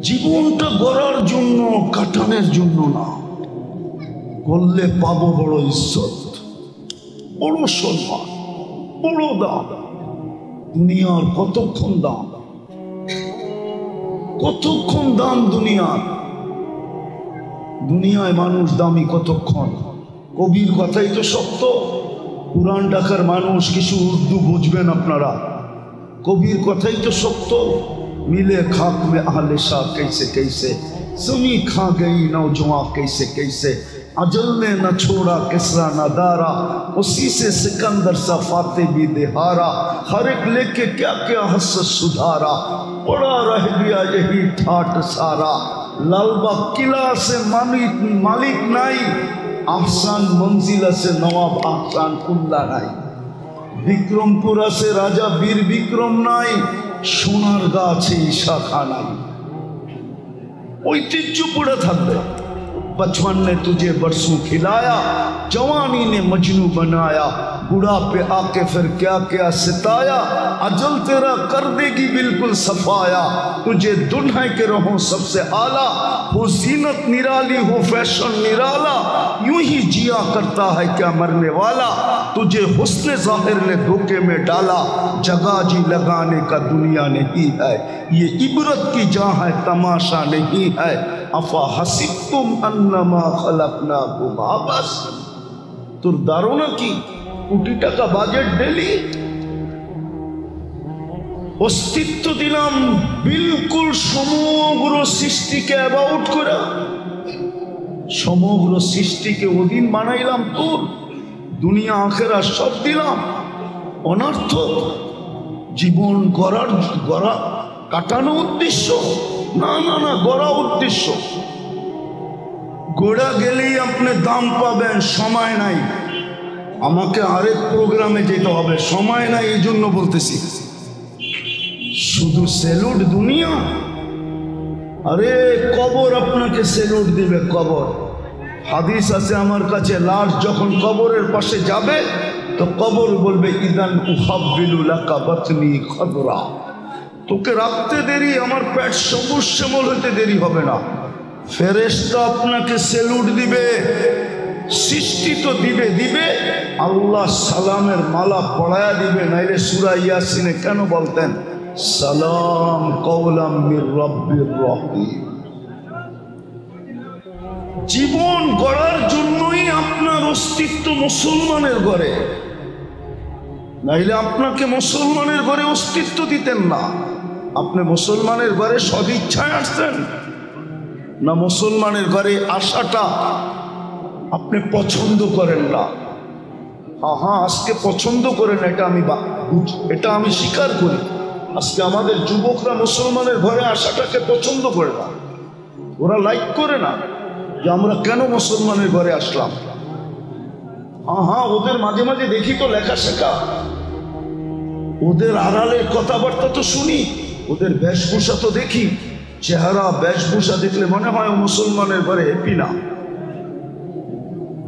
জীবনটা গড়ার জন্য, কাটানোর জন্য না। করলে পাবো বড় ইজ্জত, বড় সম্মান, বড় দাম। দুনিয়ার কতক্ষণ দাম, কতক্ষণ দাম দুনিয়ার। দুনিয়ায় মানুষ দামি কতক্ষণ। কবির কথাই তো সত্য। পুরান ঢাকার মানুষ কিছু উর্দু বুঝবেন আপনারা, কবির কথাই তো সত্য। मिले खाक में आहले शाह कैसे कैसे, सुनी खा गई नौजवां कैसे कैसे, अजल ने न छोड़ा किसरा न दारा, उसी से सिकंदर सा फाते भी दिहारा, हर एक लेके क्या क्या हसरत सुधारा, पड़ा रह गया यही ठाट सारा, लालबाग किला से मालिक नाई, आहसान मंजिला से नवाब आहसान उल्ला नाई, विक्रमपुरा से राजा वीर विक्रम नाई, সোনার গাছে শাখা নাই। ঐতিহ্য পড়ে থাকবে। बचपन ने तुझे बरसों खिलाया, जवानी ने मजनू बनाया, बुढ़ापे आके फिर क्या क्या सिताया, अजल तेरा कर देगी बिल्कुल सफाया, तुझे दुल्हन के रहो सबसे आला, हो जीनत निराली हो फैशन निराला, यूं ही जिया करता है क्या मरने वाला, तुझे हुस्न जाहिर ने धोखे में डाला, जगह जी लगाने का दुनिया नहीं है, ये इबरत की जहाँ है तमाशा नहीं है, अफा हसिबतुम अन्नमा खलकनाकुम आबस। তোর ধারণা কি কোটি টাকা বাজেট ডেলি? অস্তিত্ব দিলাম বিলকুল সমগ্র সৃষ্টিকে অ্যাবাউট করে, সমগ্র সৃষ্টিকে অধীন বানাইলাম তোর, দুনিয়া আখেরা সব দিলাম। অনর্থ জীবন গড়া কাটানো উদ্দেশ্য না, না না, গড়া উদ্দেশ্য। গোড়া গেলেই আপনি দাম পাবেন, সময় নাই। আমাকে আরেক প্রোগ্রামে যেতে হবে, সময় নাই, এই জন্য বলতেছি। শুধু সেলুট দুনিয়া, আরে কবর আপনাকে সেলুট দিবে। কবর হাদিস আছে আমার কাছে, লাশ যখন কবরের পাশে যাবে তো কবর বলবে ইদান উহাব্বিলু লাকা বাতনি খদরা, তোকে রাখতে দেরি, আমার পেট সবুজ শ্যামল হতে দেরি হবে না। ফেরেশতা আপনাকে সেলুট দিবে, সৃষ্টি তো দিবে দিবে, আল্লাহ সালামের মালা পড়ায়া দিবে। নাইলে সূরা ইয়াসিনে কেন বলতেন সালাম কওলাম মির রাব্বির রহিম। জীবন গড়ার জন্যই আপনার অস্তিত্ব মুসলমানের ঘরে, নাইলে আপনাকে মুসলমানের ঘরে অস্তিত্ব দিতেন না। আপনি মুসলমানের ঘরে সদিচ্ছায় আসছেন না, মুসলমানের ঘরে আসাটা আপনি পছন্দ করেন না? হ্যাঁ, আজকে পছন্দ করেন, এটা আমি স্বীকার করি। আজকে আমাদের যুবকরা মুসলমানের ঘরে আসাটাকে পছন্দ করে না, ওরা লাইক করে না যে আমরা কেন মুসলমানের ঘরে আসলাম। হ্যাঁ, ওদের মাঝে মাঝে দেখি তো লেখা শেখা, ওদের আড়ালের কথাবার্তা তো শুনি, ওদের বেশভূষা তো দেখি, চেহারা বেশভূষা দেখলে মনে হয় ও মুসলমানের ঘরে হ্যাপি না।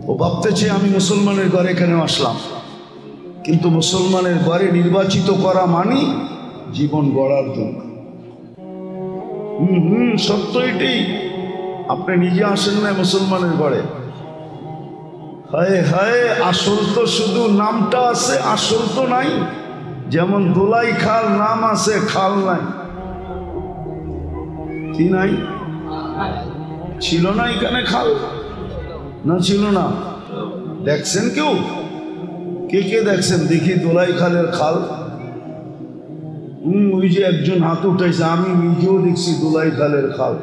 ও ভাবতেছে আমি মুসলমানের ঘরে এখানে আসলাম, কিন্তু মুসলমানের ঘরে নির্বাচিত করা মানি জীবন গড়ার জন্য। সত্য এটাই। আপনি নিজে আসেন না মুসলমানের ঘরে। হায় হায়, আসল তো শুধু নামটা আছে, আসল তো নাই। যেমন দোলাই খাল নাম আছে, খাল নাই। কি নাই? ছিল না এখানে খাল? না ছিল না? দেখছেন কেউ? কে কে দেখছেন দেখি দোলাই খালের খাল? ওই যে একজন হাত উঠাইছে, আমি নিজেও দেখছি দোলাই খালের খাল।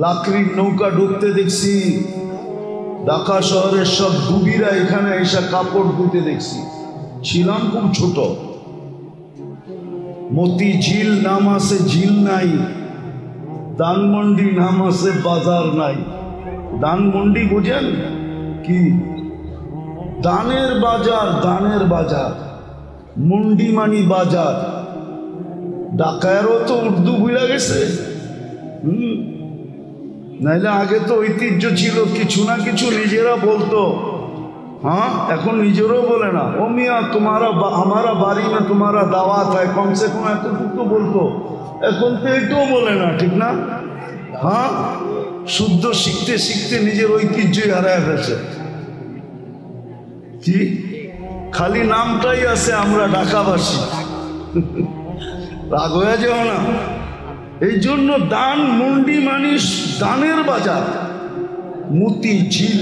লাকড়ির নৌকা ঢুকতে দেখছি, ঢাকা শহরের সব ডুবিরা এখানে এসে কাপড় ধুতে দেখছি। ছিলাম খুব ছোট। মতি ঝিল নাম আছে, ঝিল নাই। ধানমন্ডি নাম আছে, বাজার নাই। ধানমন্ডি বুঝেন কি? দানের বাজার, দানের বাজার। মুন্ডি মানি বাজার। ঢাকায়ও তো উর্দু ভুলে গেছে। নাইলে আগে তো ঐতিহ্য ছিল, কিছু না কিছু নিজেরা বলতো। हाँ, এখন নিজেরও বলে না। ও মিয়া তোমারা हमारा बारी में तुम्हारा दावत है, कम से कम এতটুকু তো বলতো। এখন তো এটাও বলে না, ঠিক না? হ্যাঁ, শুদ্ধ শিখতে শিখতে নিজের ঐতিহ্যই হারায় ফেলছে। কি খালি নামটাই আছে আমরা ঢাকাবাসী, রাগ হয়ে যাও না। এই জন্য দান মন্ডি মানিস দানের বাজার, মুতি ঝিল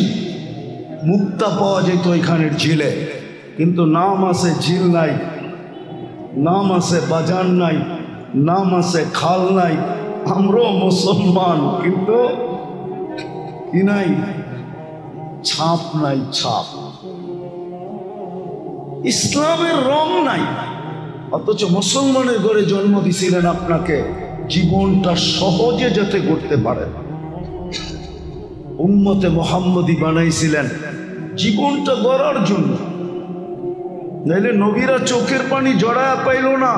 মুক্তা পাওয়া যেত এখানের ঝিলে, কিন্তু নাম আছে ঝিল নাই, নাম আছে বাজার নাই, নাম আছে খাল নাই। আমরাও মুসলমান, কিন্তু কি নাই? ছাপ নাই, ছাপ ইসলামের রং নাই। অথচ মুসলমানের ঘরে জন্ম দিছিলেন আপনাকে জীবনটা সহজে যাতে করতে পারেন। উম্মতে মুহাম্মদী বানাইছিলেন জীবনটা গড়ার জন্য, নাইলে নবীরা চোখের পানি জড়ায়া পাইল না।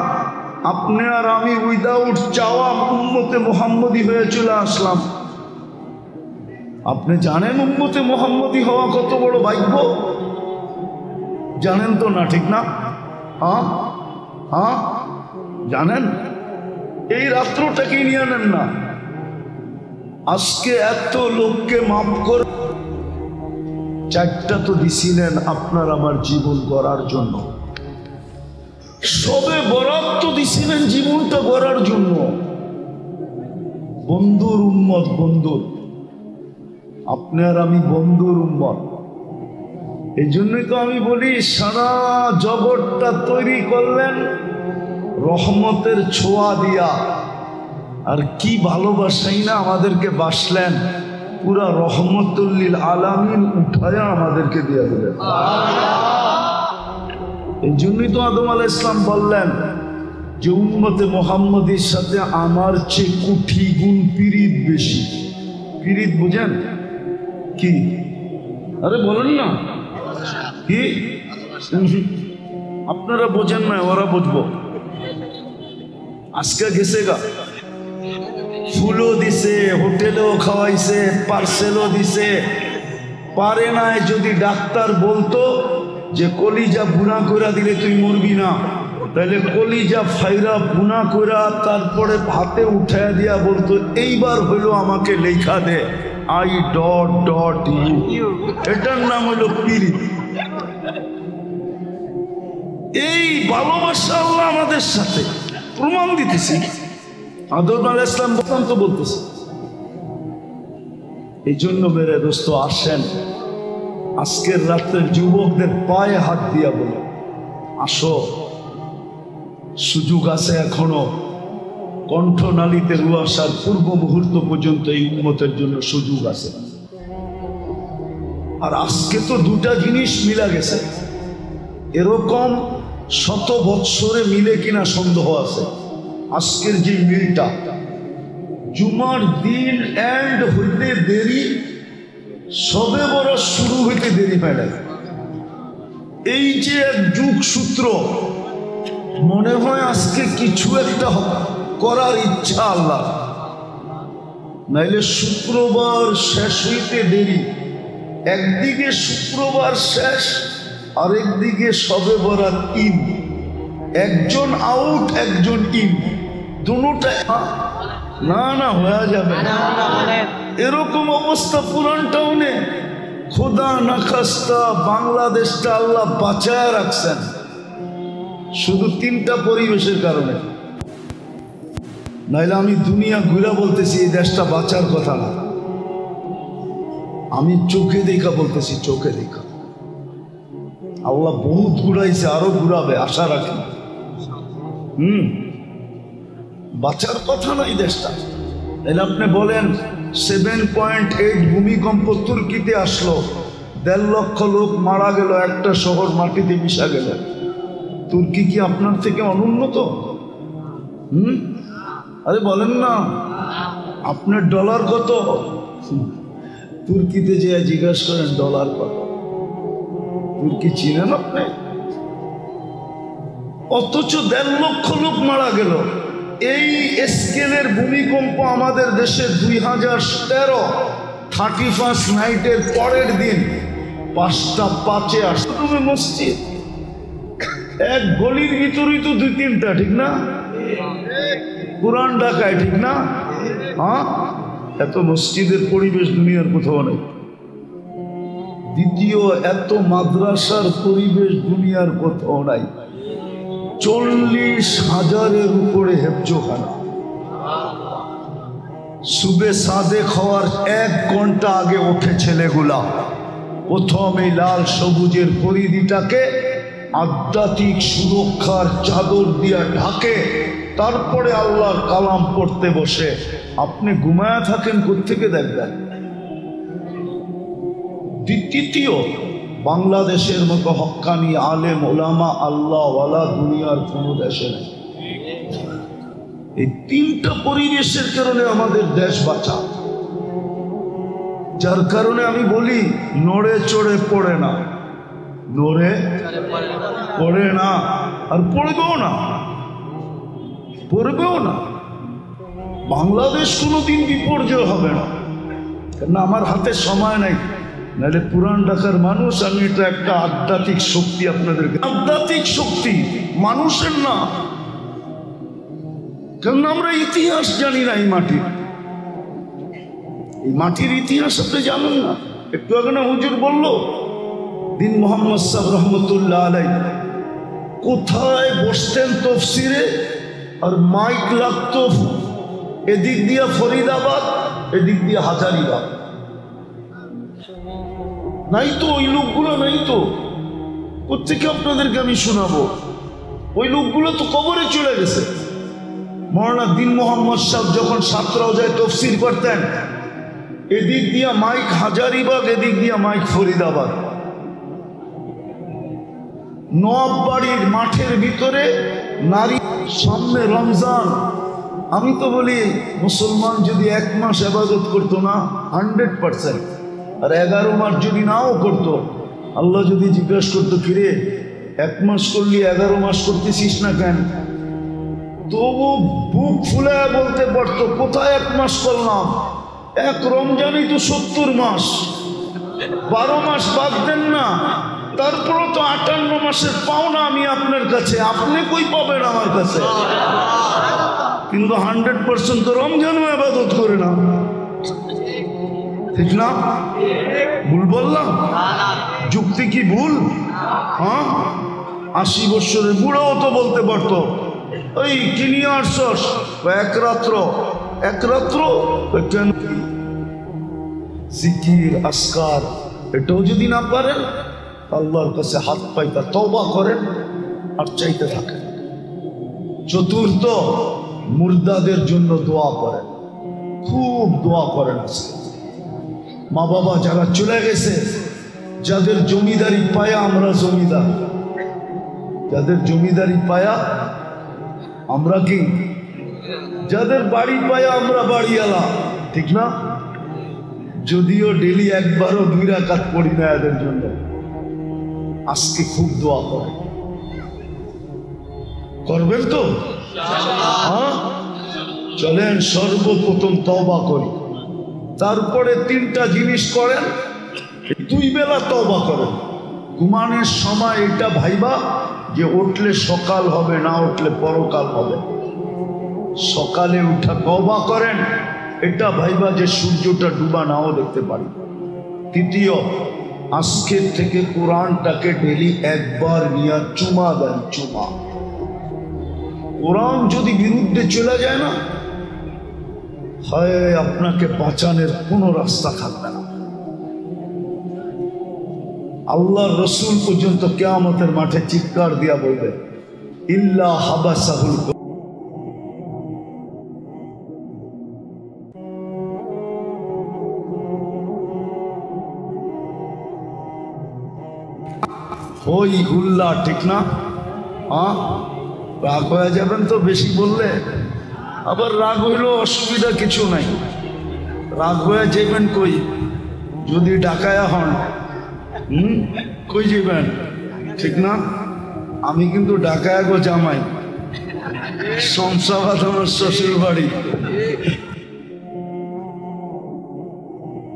আপনি আর আমি উইদাউট চাওয়া উম্মতে মুহাম্মদী হয়ে চলে আসলাম। আপনি জানেন উম্মতে মুহাম্মদী হওয়া কত বড় ভাগ্য? জানেন তো না, ঠিক না? হ্যাঁ হ্যাঁ, জানেন। এই রাত্রটাকে নিয়ে নেন না। আজকে এত লোককে মাফ করে চারটা তো দিছিলেন আপনার আমার জীবন গড়ার জন্য। সবে বরাত তো দিছিলেন জীবনটা গড়ার জন্য। বন্ধুর উম্মত, বন্ধুর, আপনি আর আমি বন্ধুর উম্মত। এই জন্যই তো আমি বলি সারা জগৎটা তৈরি করলেন রহমতের ছোঁয়া দিয়া। আর কি ভালোবাসাই না আমাদেরকে বাসলেন, পুরা রহমতুল্লিল আলামিন উঠায়া আমাদেরকে দিয়ে দিলেন। এই জন্যই তো আদম আলাইহিস সালাম বললেন যে উম্মতে মুহাম্মদীর সাথে আমার চেয়ে কোটি গুণ পীড়িত বেশি। পীড়িত বুঝেন কি? আরে বলেন না কি? আপনারা বোঝেন না, ওরা বুঝবো। আজকে গেছে গা, ফুলও দিছে, হোটেলেও খাওয়াইছে, পার্সেলও দিছে। পারে নাই যদি ডাক্তার বলতো যে কলিজা বুনা কইরা দিলে তুই মরবি না, তাহলে কলিজা ফাইরা বুনা কইরা তারপরে হাতে উঠাইয়া দিয়া বলতো এইবার হইলো আমাকে লেখা দে আই ডট ডট ইউ। এটার নাম হলো পীড়িত। এই ভালোবাসা আল্লাহ আমাদের সাথে প্রমাণ দিতেছি। আদম আলাইহিস সালাম বলতো বলতেছে। এই জন্য মেরে দোস্ত আসেন, আজকের রাতের যুবকদের পায়ে হাত দিয়া বলে আসো, সুযোগ আছে এখনো। কণ্ঠনালীতে রুহ আসার পূর্ব মুহূর্ত পর্যন্ত এই উম্মতের জন্য সুযোগ আছে। আর আজকে তো দুটা জিনিস মিলা গেছে, এরকম শত বৎসরে মিলে কিনা সন্দেহ আছে। আজকের যে মিলটা, জুমার দিন এন্ড হইতে দেরি, সবে বড় শুরু হইতে দেরি হয় না। এই যে এক যুগ সূত্র, মনে হয় আজকে কিছু একটা করার ইচ্ছা আল্লাহ, নাইলে শুক্রবার শেষ হইতে দেরি। একদিকে শুক্রবার শেষ, আরেকদিকে সবে বরাত ঈদ। একজন আউট, একজন ইন, দুটোটা না না হয়ে যাবে। এরকম অবস্থা পুরান টাউনে। খোদা না খাস্তা বাংলাদেশটা আল্লাহ বাঁচায় রাখছেন শুধু তিনটা পরিবেশের কারণে। নাইলে আমি দুনিয়া ঘুরা বলতেছি এই দেশটা বাঁচার কথা না, আমি চোখে দেখা বলতেছি, চোখে দেখা। আল্লাহ বহুত ঘুরাইছে, আরো ঘুরাবে, আশা রাখি। বাঁচার কথা না এই দেশটা। তাহলে আপনি বলেন 7.8 ভূমিকম্প তুর্কিতে আসলো, 1.5 লক্ষ লোক মারা গেল, একটা শহর মাটিতে মিশা গেল। তুর্কি কি আপনার থেকে অনুন্নত? আরে বলেন না, আপনার ডলার কত? তুর্কিতে যে জিজ্ঞাসা করেন ডলার কত, তুর্কি চিনেন আপনি? অথচ 1.5 লক্ষ লোক মারা গেল। এই স্কেলের ভূমিকম্প আমাদের দেশে 2013 31 নাইটের পরের দিন 5টা 5-এ আসছে। তুমি মসজিদ এক গলির ভিতরেই তো 2-3টা, ঠিক না? কোরআন ঢাকায়, ঠিক না? হ্যাঁ, এত মসজিদের পরিবেশ দুনিয়ার কোথাও নেই। দ্বিতীয়, এত মাদ্রাসার পরিবেশ দুনিয়ার কোথাও নাই। 40,000-এর উপরে হেফজোখানা। সুবে সাদেক হওয়ার 1 ঘন্টা আগে ওঠে ছেলেগুলা, প্রথম এই লাল সবুজের পরিধিটাকে আধ্যাত্মিক সুরক্ষার চাদর দিয়া ঢাকে, তারপরে আল্লাহর কালাম পড়তে বসে। আপনি ঘুমায়া থাকেন, কোত্থেকে দেখবেন? তৃতীয়, বাংলাদেশের মতো হক্কানি আলেম ওলামা আল্লাহওয়ালা দুনিয়ার কোনো দেশে নেই। এই 3টা পরিবেশের কারণে আমাদের দেশ বাঁচা। যার কারণে আমি বলি, নড়ে চড়ে পড়ে না, নড়ে পড়ে না, আর পড়বেও না, পড়বেও না। বাংলাদেশ কোনোদিন বিপর্যয় হবে না, কেন আমার হাতে সময় নাই। নাহলে পুরান ঢাকার মানুষ, আমি এটা একটা আধ্যাত্মিক শক্তি আপনাদেরকে, আধ্যাত্মিক শক্তি মানুষের না, কারণ আমরা ইতিহাস জানি না। এই মাটির ইতিহাস আপনি জানেন না। একটু আগে না হুজুর বলল, দিন মোহাম্মদ সাহেব রহমতুল্লাহ আলাই কোথায় বসতেন তফসিরে, আর মাইক লাগতো এদিক দিয়া ফরিদাবাদ, এদিক দিয়া হাজারিবাগ। নাই তো ওই লোকগুলো, নাই তো। কোথেকে আপনাদেরকে আমি শোনাবো? ওই লোকগুলো তো কবরে চলে গেছে। মৌলানা দিন মোহাম্মদ সাহেব যখন ছাত্রাও যায় তফসির করতেন, এদিক দিয়া মাইক হাজারিবাগ, এদিক দিয়া মাইক ফরিদাবাদ। নবাববাড়ির মাঠের ভিতরে নারী, সামনে রমজান। আমি তো বলি, মুসলমান যদি 1 মাস ইবাদত করতো না 100%, আর 11 মাস যদি নাও করতো, আল্লাহ যদি জিজ্ঞাসা করতো, ফিরে 1 মাস করলি 11 মাস করতেছিস না কেন, তবু বুক ফুলায় বলতে পারতো, কোথায় 1 মাস করলাম, 1 রমজানই তো 70 মাস, 12 মাস বাদ দেন না, তারপরও তো 58 মাসের পাওনা আমি আপনার কাছে, আপনি কই পাবেন আমার কাছে? কিন্তু 100% তো রমজানও ইবাদত করে না, ঠিক না? ভুল বললাম? যুক্তি কি ভুল? হ্যাঁ, 80 বছরের বুড়াও তো বলতে পারতো, ওই কিনিয়ে আসছস, এক রাত্র কেন? জিকির আসকার এটাও যদি না পারেন, আল্লাহর কাছে হাত পাইতা তওবা করেন আর চাইতে থাকেন। চতুর্থ, মুর্দাদের জন্য দোয়া করেন, খুব দোয়া করেন। আজকে মা বাবা যারা চলে গেছে, যাদের জমিদারি পায়া আমরা জমিদার, যাদের জমিদারি পায়া আমরা কি, যাদের বাড়ি পায়া আমরা বাড়িওয়ালা, ঠিক না? যদিও ডেলি 1 ও 2 রাকাত পড়ি না এদের জন্য। আজকে খুব দোয়া করেন, করবেন তো? হ্যাঁ, চলেন সর্বপ্রথম তওবা করি, তারপরে 3টা জিনিস করেন। 2 বেলা তওবা করেন। ঘুমানোর সময় এটা ভাইবা যে উঠলে সকাল হবে, না উঠলে পরকাল হবে। সকালে উঠা তওবা করেন, এটা ভাইবা যে সূর্যটা ডুবা নাও দেখতে পারি। তৃতীয়, আজকের থেকে কোরআনটাকে ডেলি 1 বার নিয়ে চুমা দেন, চুমা। কোরআন যদি বিরুদ্ধে চলে যায় না, হয় আপনাকে বাঁচানোর কোনো রাস্তা থাকবে না। আল্লাহর রসুল পর্যন্ত কিয়ামতের মাঠে চিৎকার দিয়া বলবে, ইল্লা হাবাসাহুল, হই হুল্লা, ঠিক না? হ্যাঁ, রাগ হয়ে যাবেন তো বেশি বললে। আবার রাগ হইলেও অসুবিধা কিছু নাই, রাগ হয়ে যাবেন কই? যদি ডাকায়া হন, কই যাবেন, ঠিক না? আমি কিন্তু ডাকায়া গো জামাই, শমশাবাদ আমার শ্বশুর বাড়ি।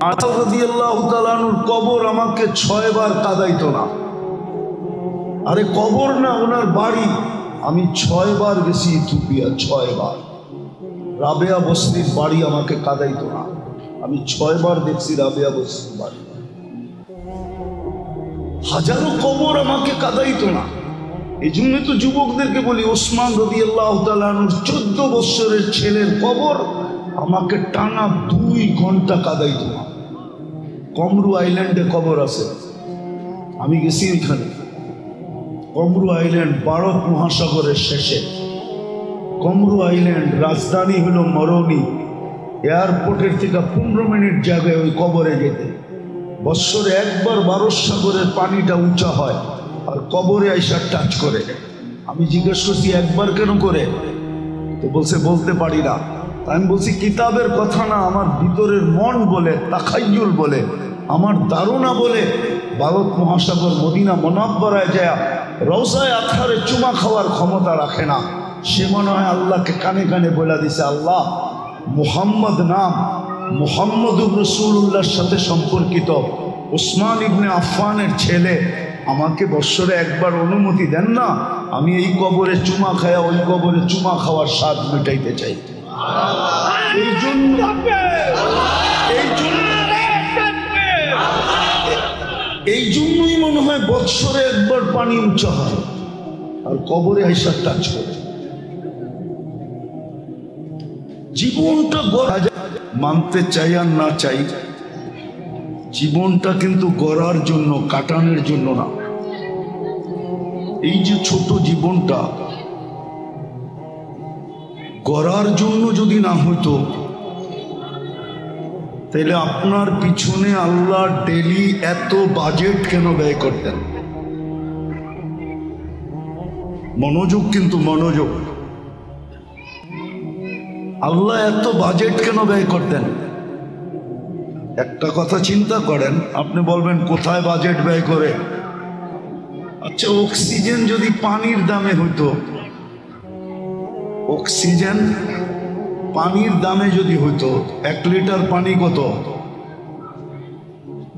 আতা রাদিয়াল্লাহু তাআলা আনহুর কবর আমাকে 6 বার কাঁদাইতো না। আরে কবর না, ওনার বাড়ি। আমি 6 বার গেছি ইথিওপিয়া, 6 বার। রাবেয়া বস্তির বাড়ি আমাকে কাঁদাইতো না। আমি 6 বার দেখছি রাবেয়া বস্তির বাড়ি। হাজারো কবর আমাকে কাঁদাইতো না। এই জন্য তো যুবকদেরকে বলি, ওসমান রাদিয়াল্লাহু তাআলা আনহুর 14 বছরের ছেলের কবর আমাকে টানা 2 ঘন্টা কাঁদাইতো না। কমরু আইল্যান্ডে কবর আছে, আমি গেছি এখানে। কমরু আইল্যান্ড ভারত মহাসাগরের শেষে। কমরু আইল্যান্ড রাজধানী হলো মরনি। এয়ারপোর্টের থেকে 15 মিনিট জায়গায় ওই কবরে যেতে। বৎসরে একবার 12 সাগরের পানিটা উঁচা হয় আর কবরে আইসা টাচ করে। আমি জিজ্ঞেস করছি একবার কেন করে? তো বলছে বলতে পারি না। আমি বলছি কিতাবের কথা না, আমার ভিতরের মন বলে, তাখাইয়ুল বলে, আমার ধারণা বলে ভারত মহাসাগর মদিনা মুনাওয়ারায় যায় রওজায়ে আতহারে চুমা খাওয়ার ক্ষমতা রাখে না। সে মনে হয় আল্লাহকে কানে কানে বলে দিছে, আল্লাহ মুহাম্মদ নাম মুহাম্মদুর রাসূলুল্লাহর সাথে সম্পর্কিত ওসমান ইবনে আফফানের ছেলে, আমাকে বৎসরে একবার অনুমতি দেন না, আমি এই কবরে চুমা খায়া ওই কবরে চুমা খাওয়ার স্বাদ মেটাইতে চাই। এই জন্যই মনে হয় বৎসরে একবার পানি উঁচা হয় আর কবরে আইসা টাচ করে। জীবনটা মানতে চাই আর না চাই, জীবনটা কিন্তু গড়ার জন্য, কাটানোর জন্য না। এই যে ছোট জীবনটা গড়ার জন্য যদি না হইতো, তাহলে আপনার পিছনে আল্লাহ ডেলি এত বাজেট কেন ব্যয় করতেন? মনোযোগ, কিন্তু মনোযোগ। আল্লাহ এত বাজেট কেন ব্যয় করতেন? একটা কথা চিন্তা করেন, আপনি বলবেন কোথায় বাজেট ব্যয় করে? আচ্ছা, অক্সিজেন যদি পানির দামে হইতো, অক্সিজেন পানির দামে যদি হইতো, 1 লিটার পানি কত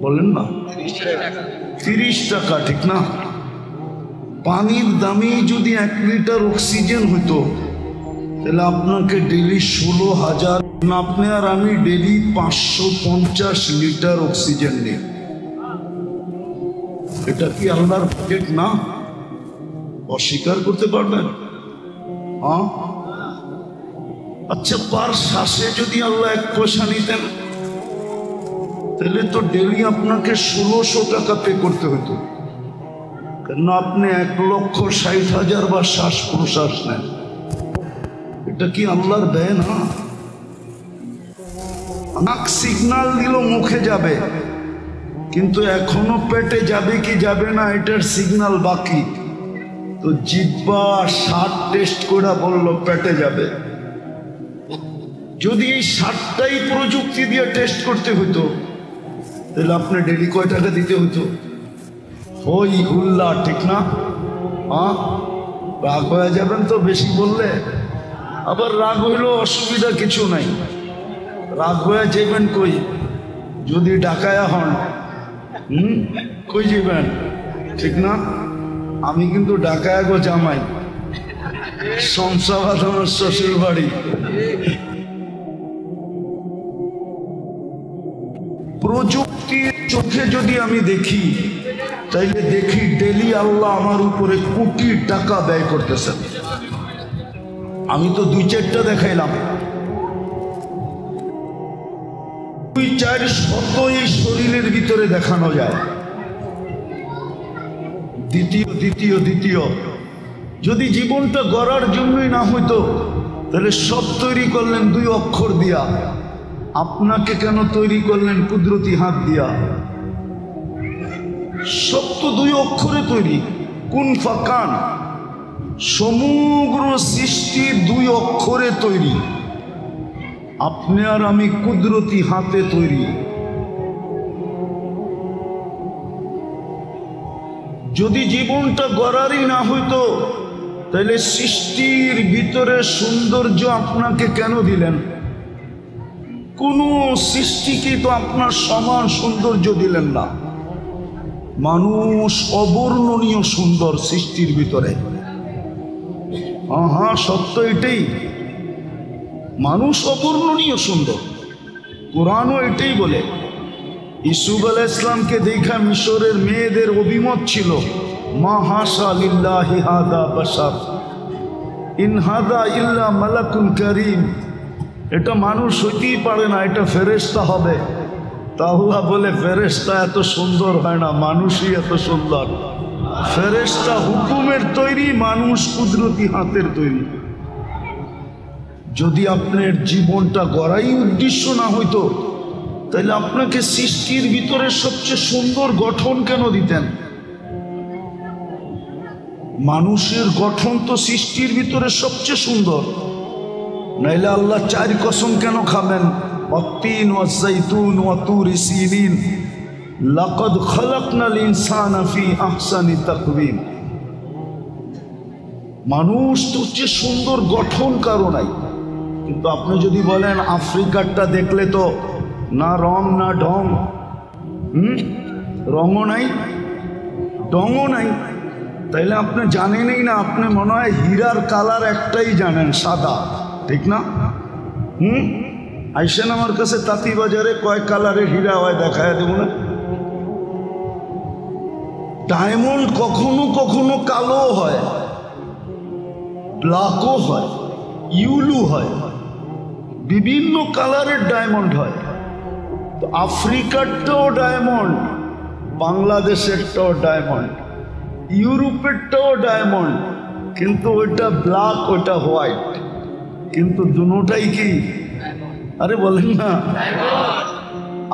বলেন না? 30 টাকা, ঠিক না? পানির দামে যদি 1 লিটার অক্সিজেন হইতো, তাহলে আপনাকে ডেলি 16,000, আপনি আর আমি ডেলি 550 লিটার অক্সিজেন নিই। এটা কি আল্লাহর বাজেট না? অস্বীকার করতে পারবেন? হ্যাঁ। আচ্ছা, পার শ্বাসে যদি আল্লাহ 1 পয়সা নিতেন, তাহলে তো ডেলি আপনাকে 1600 টাকা পে করতে হতো। কেন আপনি 1,60,000 বার শ্বাস প্রশ্বাস নেন। এটা কি আল্লাহর ব্যয় না? নাক সিগন্যাল দিল মুখে যাবে, কিন্তু এখনো পেটে যাবে কি যাবে না এটার সিগন্যাল বাকি। তো জিহ্বা 60 টেস্ট করে বললো পেটে যাবে। যদি এই 60টাই প্রযুক্তি দিয়ে টেস্ট করতে হতো, তাহলে আপনি ডেলি কয় টাকা দিতে হতো? হই হুল্লা, ঠিক না? হ্যাঁ, রাগ হয়ে যাবেন তো বেশি বললে। আবার রাগ হইল অসুবিধা কিছু নাই, রাগ হয়ে যাবেন কই? যদি ডাকায়া হন, কই যাবেন, ঠিক না? আমি কিন্তু ডাকায়া গো জামাই, শমশাবাদ আমার শ্বশুর বাড়ি। প্রযুক্তির চোখে যদি আমি দেখি, তাইলে দেখি ডেলি আল্লাহ আমার উপরে কোটি টাকা ব্যয় করতেছেন। আমি তো 2-4টা দেখাইলাম, 2-4 শত এই শরীরের ভিতরে দেখানো যায়। দ্বিতীয় যদি জীবনটা গড়ার জন্যই না হইতো, তাহলে সব তৈরি করলেন 2 অক্ষর দিয়া। আপনাকে কেন তৈরি করলেন কুদরতি হাত দিয়া? সব তো 2 অক্ষরে তৈরি, কুন ফাকান। সমগ্র সৃষ্টি 2 অক্ষরে তৈরি। আপনি আর আমি কুদরতি হাতে তৈরি। যদি জীবনটা গড়ারই না হইতো, তাহলে সৃষ্টির ভিতরে সৌন্দর্য আপনাকে কেন দিলেন? কোন সৃষ্টিকে তো আপনার সমান সৌন্দর্য দিলেন না। মানুষ অবর্ণনীয় সুন্দর সৃষ্টির ভিতরে। হ্যাঁ, সত্য এটাই। মানুষ অবর্ণনীয় সুন্দর। কোরআনও এটাই বলে। ইউসুফ আলাইহিস সালামকে দেখা মিশরের মেয়েদের অভিমত ছিল, মা হাসা লিল্লাহি হাদা বাশার ইন হাদা ইল্লা মালাকুন কারীম, এটা মানুষ হইতেই পারে না, এটা ফেরেশতা হবে। তা আল্লাহ বলে ফেরেশতা এত সুন্দর হয় না, মানুষই এত সুন্দর। ফেরেশতা হুকুমের তৈরি, মানুষ কুদরতি হাতের তৈরি। যদি আপনার জীবনটা গড়াই উদ্দেশ্য না হইতো, তাহলে আপনাকে সৃষ্টির ভিতরে সবচেয়ে সুন্দর গঠন কেন দিতেন? মানুষের গঠন তো সৃষ্টির ভিতরে সবচেয়ে সুন্দর, নাইলে আল্লাহ 4 কসম কেন খাবেন? ওয়াত্তিন ওয়াজ্জাইতুন ওয়া তুরি সিনিন লাকাদ খালাকনাল ইনসানা ফি আহসানি তাকওয়িম। মানুষ তো হচ্ছে সুন্দর গঠন কারো নাই। কিন্তু আপনি যদি বলেন আফ্রিকারটা দেখলে তো না রং না ঢং, রঙও নাই ডঙও নাই, তাইলে আপনি জানেনই না। আপনি মনে হয় হীরার কালার একটাই জানেন, সাদা, ঠিক না? আইসেন আমার কাছে তাঁতি বাজারে, কয় কালারের হীরা হয় দেখায় দেব না। ডায়মন্ড কখনো কখনো কালো হয়, ব্ল্যাকও হয়, ইউলু হয়, বিভিন্ন কালারের ডায়মন্ড হয়। তো আফ্রিকারটাও ডায়মন্ড, বাংলাদেশেরটাও ডায়মন্ড, ইউরোপেরটাও ডায়মন্ড, কিন্তু ওইটা ব্ল্যাক ওইটা হোয়াইট, কিন্তু দুটোটাই কি? আরে বলেন না।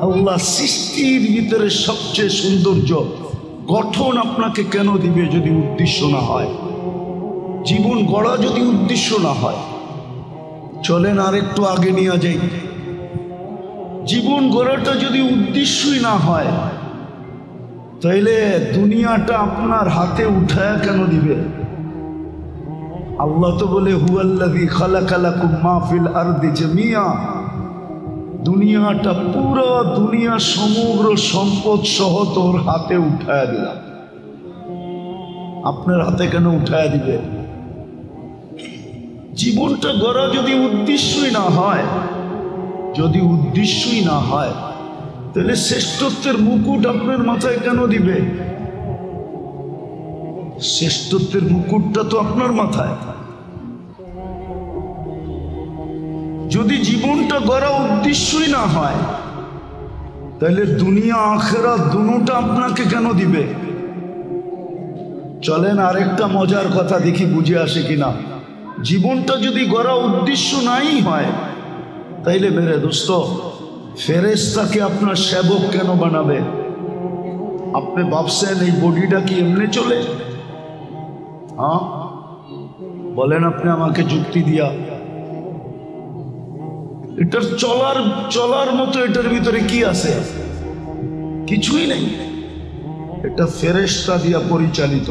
আল্লাহ সৃষ্টির ভিতরে সবচেয়ে সৌন্দর্য গঠন আপনাকে কেন দিবে যদি উদ্দেশ্য না হয়? জীবন গড়া যদি উদ্দেশ্য না হয়, চলেন আর একটু আগে নিয়ে যাই। জীবন গড়াটা যদি উদ্দেশ্যই না হয়, তাইলে দুনিয়াটা আপনার হাতে উঠায়া কেন দিবে? আল্লাহ তো বলে হুয়াল্লাযী খালাকা লাকুম মা ফিল আরদি জামিয়া, দুনিয়াটা পুরো দুনিয়া সমগ্র সম্পদ সহ তোর হাতে উঠায়া দিলাম। আপনার হাতে কেন উঠায়া দিবে? জীবনটা গড়া যদি উদ্দেশ্যই না হয়, যদি উদ্দেশ্যই না হয়, তাহলে শ্রেষ্ঠত্বের মুকুট আপনার মাথায় কেন দিবে? শ্রেষ্ঠত্বের মুকুটটা তো আপনার মাথায়। যদি জীবনটা গড়া উদ্দেশ্যই না হয়, তাহলে দুনিয়া আখেরাত দুটোটা আপনাকে কেন দিবে? চলেন আরেকটা মজার কথা দেখি বুঝে আসে কিনা। জীবনটা যদি গড়া উদ্দেশ্য নাই হয়, তাইলে মেরে দোস্ত ফেরেশতাকে আপনার সেবক কেন বানাবে? আপনি ভাবছেন এই বডিটা কি এমনি চলে? হ্যাঁ বলেন আপনি আমাকে যুক্তি দিয়া। এটার চলার মতো এটার ভিতরে কি আছে? কিছুই নেই। এটা ফেরেশতা দিয়া পরিচালিত।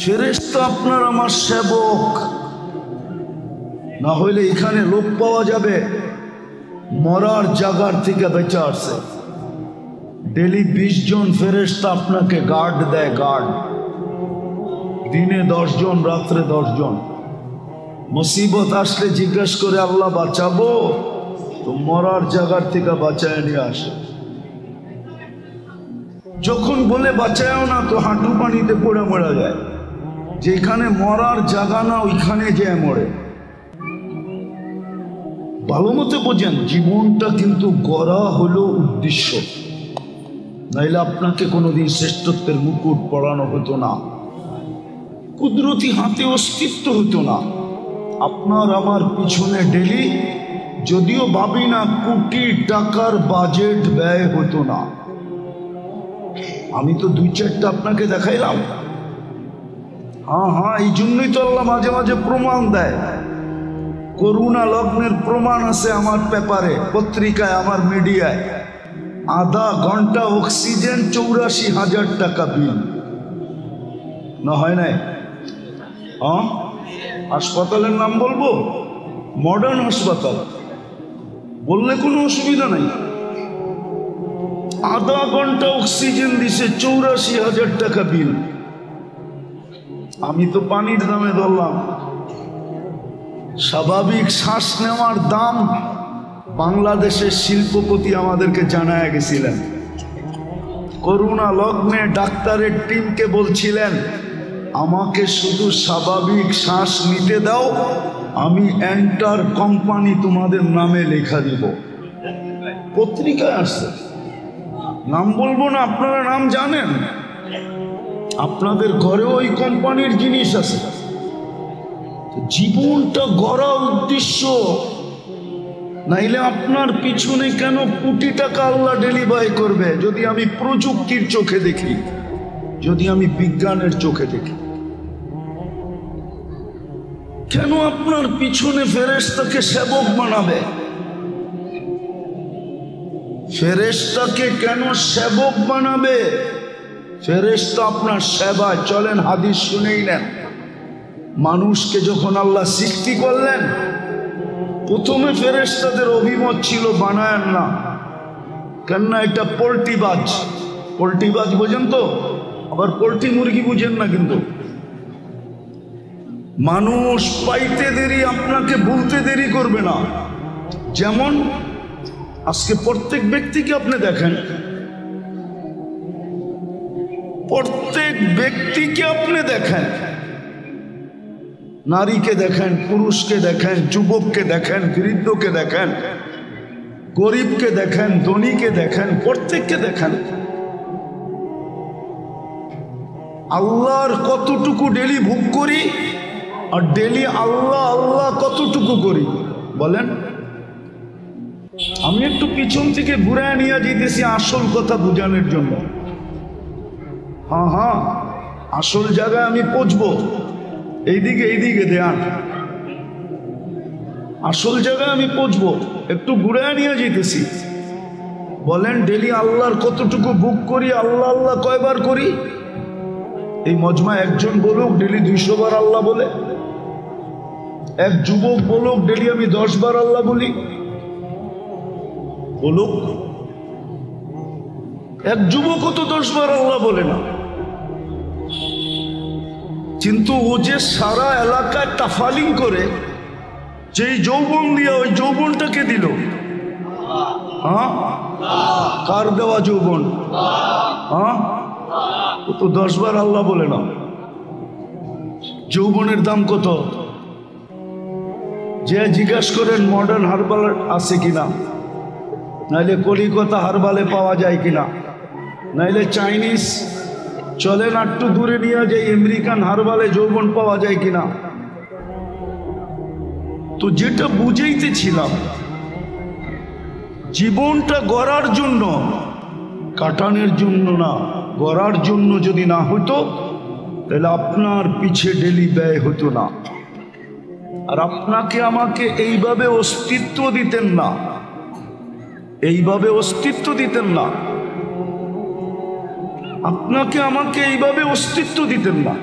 ফেরেশতা আপনার আমার সেবক না হইলে এখানে লোক পাওয়া যাবে মরার জায়গার থেকে বেঁচে আসছে। ডেলি 20 জন ফেরেশতা আপনাকে গার্ড দেয়, গার্ড। দিনে 10 জন, রাত্রে 10 জন। মুসিবত আসলে জিজ্ঞেস করে আল্লাহ বাঁচাবো, তো মরার জায়গার থেকে বাঁচায় নিয়ে আসে। যখন বলে বাঁচায়ও না, তো হাঁটু পানিতে পড়ে মরা যায়। যেখানে মরার জায়গা না, ওইখানে যেয়ে মরে। ভালো মতো বোঝেন, জীবনটা কিন্তু গড়া হলো উদ্দেশ্য, নাইলে আপনাকে কোনোদিন শ্রেষ্ঠত্বের মুকুট পরানো হতো না, কুদরতি হাতে অস্তিত্ব হতো না। আপনার আমার পিছনে ডেলি যদিও ভাবি না কোটি টাকার বাজেট ব্যয় হতো না। আমি তো 2-4টা আপনাকে দেখাইলাম। হ্যাঁ, এই জন্যই তো আল্লাহ মাঝে মাঝে প্রমাণ দেয়। করুণা লগ্নের প্রমাণ আছে আমার পেপারে, পত্রিকায়, আমার মিডিয়ায়। আধা ঘন্টা অক্সিজেন 84,000 টাকা বিল। না হয় নাই? হ্যাঁ, হাসপাতালের নাম বলবো? মডার্ন হাসপাতাল বললে কোনো অসুবিধা নাই। আধা ঘন্টা অক্সিজেন দিছে, 84,000 টাকা বিল। আমি তো পানির দামে ধরলাম। স্বাভাবিক শ্বাস নেওয়ার দাম বাংলাদেশের শিল্পপতি আমাদেরকে জানায় গেছিলেন। করোনা লগ্নে ডাক্তারের টিমকে বলছিলেন, আমাকে শুধু স্বাভাবিক শ্বাস নিতে দাও, আমি এন্টার কোম্পানি তোমাদের নামে লেখা দিব। পত্রিকায় আসছে, নাম বলবো না, আপনারা নাম জানেন। আপনাদের ঘরেও ওই কোম্পানির জিনিস আছে। জীবনটা গড়া উদ্দেশ্য, নাইলে আপনার পিছনে কেন কোটি টাকা আল্লাহ ডেলিভারি করবে? যদি আমি প্রযুক্তির চোখে দেখি, যদি আমি বিজ্ঞানের চোখে দেখি, কেন আপনার পিছনে ফেরেশতাকে সেবক বানাবে? ফেরেশতাকে কেন সেবক বানাবে? ফেরেশতা আপনার সেবায়। চলেন হাদিস শুনেই নেন। মানুষকে যখন আল্লাহ সৃষ্টি করলেন, প্রথমে ফেরেশতাদের অভিমত ছিল বানায়েন না, কেননা এটা পোল্ট্রিবাজ। পোল্ট্রিবাজ বোঝেন তো? আবার পোল্ট্রি মুরগি বুঝেন না কিন্তু। মানুষ পাইতে দেরি, আপনাকে বলতে দেরি করবে না। যেমন আজকে প্রত্যেক ব্যক্তিকে আপনি দেখেন, প্রত্যেক ব্যক্তিকে আপনি দেখেন, নারীকে দেখেন, পুরুষকে দেখেন, যুবককে দেখেন, বৃদ্ধকে দেখেন, গরিবকে দেখেন, ধনীকে দেখেন, প্রত্যেককে দেখেন। আল্লাহর কতটুকু ডেলি ভোগ করি আর ডেলি আল্লাহ আল্লাহ কতটুকু করি বলেন? আমি একটু পিছন থেকে ঘুরে নিয়ে যেতেছি আসল কথা বোঝানোর জন্য। হ্যাঁ, আসল জায়গায় আমি পৌঁছবো। এইদিকে ধ্যান, আসল জায়গায় আমি পৌঁছবো, একটু ঘুরে নিয়ে যেতেছি। বলেন ডেলি আল্লাহর কতটুকু ভোগ করি, আল্লাহ আল্লাহ কয়বার করি? এই মজমা একজন বলুক ডেলি 200 বার আল্লাহ বলে। এক যুবক বলুক ডেলি আমি 10 বার আল্লাহ বলি। বলুক, এক যুবকও তো 10 বার আল্লাহ বলে না। কিন্তু ও যে সারা এলাকায় তাফালিং করে, যেই যৌবন দিয়ে ওই যৌবনটাকে দিল। হ্যাঁ, কার দেওয়া যৌবন? হ্যাঁ, ও তো 10 বার আল্লাহ বলে না। যৌবনের দাম কত? যে জিজ্ঞাসা করেন মডার্ন হারবাল আছে কিনা, নাইলে কলিকাতা হারবালে পাওয়া যায় কিনা, নাইলে চাইনিজ, চলেন একটু দূরে নিয়ে যাই, আমেরিকান হারবালে যৌবন পাওয়া যায় কিনা। তো যেটা বুঝাইতেছিলাম, জীবনটা গড়ার জন্য, কাটানোর জন্য না, গড়ার জন্য যদি না হতো তাহলে আপনার পিছে ডেলি ব্যয় হতো না। আর আপনাকে আমাকে এইভাবে অস্তিত্ব দিতেন না, এইভাবে অস্তিত্ব দিতেন না, আপনাকে আমাকে এইভাবে অস্তিত্ব দিতেন না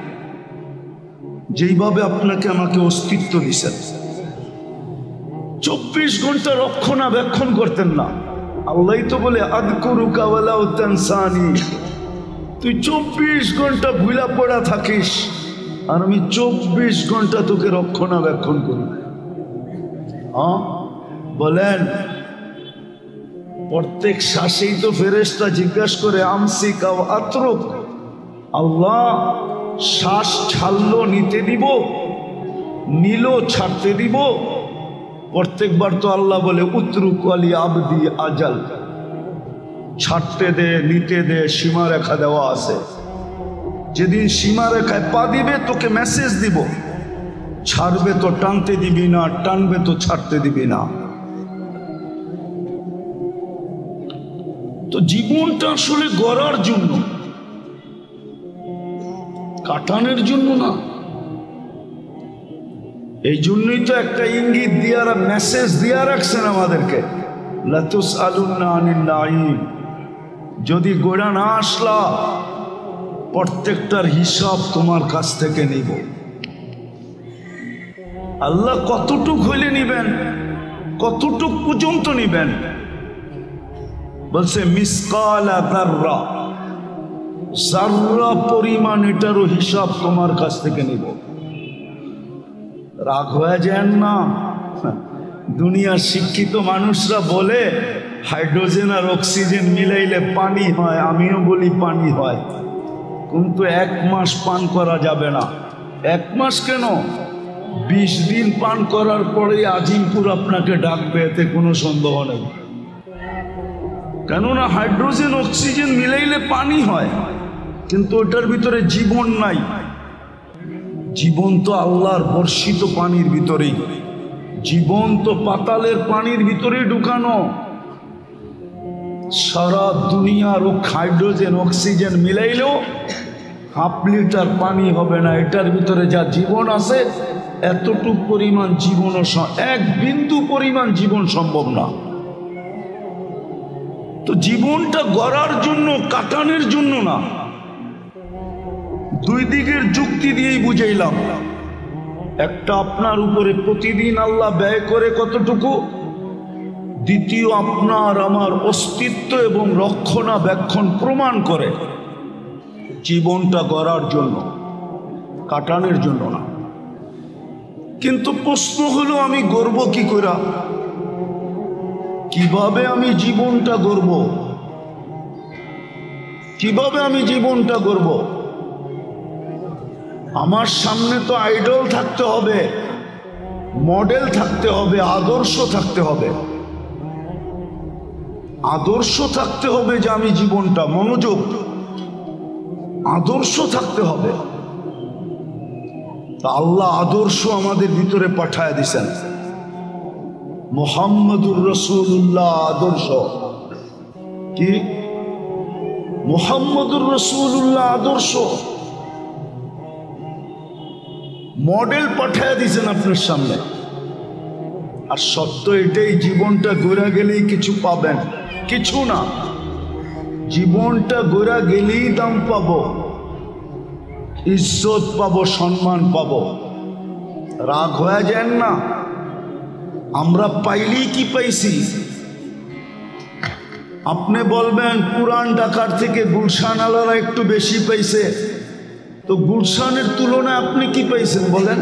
যেইভাবে আপনাকে আমাকে অস্তিত্ব দিছেন। 24 ঘন্টা রক্ষণাবেক্ষণ করতেন না। আল্লাহ তো বলে আযকুরুকা ওয়ালা তানসানি, তুই 24 ঘন্টা ভুলা পড়া থাকিস আর আমি 24 ঘন্টা তোকে রক্ষণাবেক্ষণ করি। হ্যাঁ বলেন, প্রত্যেক শ্বাসেই তো ফেরেশতা জিজ্ঞাসা করে আমসিক আও আতরুক, আল্লাহ শ্বাস ছাড়লো নিতে দিব, নিল ছাড়তে দিব? প্রত্যেকবার তো আল্লাহ বলে উতরুক আলি আবদি আজাল, ছাড়তে দে নিতে দে, সীমারেখা দেওয়া আছে। যেদিন সীমারেখায় পা দিবে তোকে মেসেজ দিব, ছাড়বে তো টানতে দিবি না, টানবে তো ছাড়তে দিবি না। তো জীবনটা আসলে গড়ার জন্য, কাটানোর জন্য না। এই জন্যই তো একটা ইঙ্গিত দিয়া, মেসেজ দিয়া রাখছেন আমাদেরকে, লাতুসআলুন্না আনিন নাঈম। যদি গোড়া না আসলা, প্রত্যেকটার হিসাব তোমার কাছ থেকে নিব। আল্লাহ কতটুক হইলে নিবেন, কতটুক পর্যন্ত নিবেন? বলছে মিসকালা যাররা, যাররা পরিমাণ এটারও হিসাব তোমার কাছ থেকে নিব। রাগ হয়ে যান না। দুনিয়ার শিক্ষিত মানুষরা বলে হাইড্রোজেন আর অক্সিজেন মিলাইলে পানি হয়, আমিও বলি পানি হয়, কিন্তু 1 মাস পান করা যাবে না। 1 মাস কেন, 20 দিন পান করার পরে আজিমপুর আপনাকে ডাকবে, এতে কোনো সন্দেহ নেই। কেননা হাইড্রোজেন অক্সিজেন মিলাইলে পানি হয়, কিন্তু ওটার ভিতরে জীবন নাই। জীবন তো আল্লাহর বর্ষিত পানির ভিতরেই, জীবন তো পাতালের পানির ভিতরেই ঢুকানো। সারা দুনিয়ার হাইড্রোজেন অক্সিজেন মিলাইলেও 1/2 লিটার পানি হবে না। এটার ভিতরে যা জীবন আছে এতটুকু পরিমাণ জীবনও 1 বিন্দু পরিমাণ জীবন সম্ভব না। তো জীবনটা গড়ার জন্য, কাটানোর জন্য না। 2 দিকের যুক্তি দিয়েই বুঝাইলাম। একটা আপনার উপরে প্রতিদিন আল্লাহ ব্যয় করে কতটুকু, দ্বিতীয় আপনার আমার অস্তিত্ব এবং রক্ষণাবেক্ষণ প্রমাণ করে জীবনটা গড়ার জন্য, কাটানোর জন্য না। কিন্তু প্রশ্ন হলো আমি গড়ব কি করে, কিভাবে আমি জীবনটা গড়ব, কিভাবে আমি জীবনটা গড়ব? আমার সামনে তো আইডল থাকতে হবে, মডেল থাকতে হবে, আদর্শ থাকতে হবে। আদর্শ থাকতে হবে যে আমি জীবনটা, মনোযোগ, আদর্শ থাকতে হবে। আল্লাহ আদর্শ আমাদের ভিতরে পাঠায় দিছেন। মুহাম্মদুর রাসূলুল্লাহ আদর্শ কি? মুহাম্মদুর রাসূলুল্লাহ আদর্শ, মডেল পাঠায় দিছেন আপনার সামনে। আর সত্য এটাই, জীবনটা গড়া গেলেই কিছু পাবেন, কিছু না। জীবনটা গড়া গেলেই দাম পাবো, ইজ্জত পাবো, সম্মান পাবো। রাগ হয়ে যান না। আমরা পাইলেই কি পাইছি? আপনি বলবেন পুরান ঢাকার থেকে গুলশান আলারা একটু বেশি পাইছে, তো গুলশানের তুলনায় আপনি কি পাইছেন বলেন?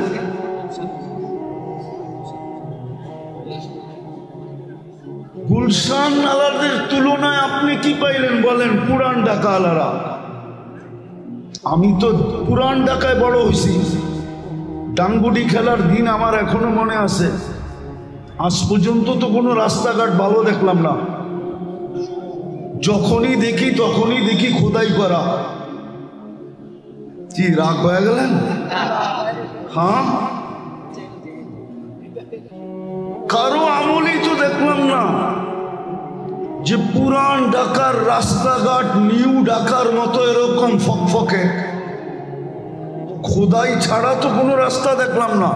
গুলশান আলাদের তুলনায় আপনি কি পাইলেন বলেন? পুরান ঢাকা আলারা। আমি তো পুরান ঢাকায় বড় হয়েছি, ডাঙ্গুডি খেলার দিন আমার এখনো মনে আছে। আজ পর্যন্ত তো কোনো রাস্তাঘাট ভালো দেখলাম না। যখনই দেখি খোদাই করা। কি রাগ হয়ে গেলেন? হ্যাঁ, কারো আমলেই তো দেখলাম না যে পুরান ঢাকার রাস্তাঘাট নিউ ঢাকার মতো এরকম ফকফকে। খোদাই ছাড়া তো কোনো রাস্তা দেখলাম না।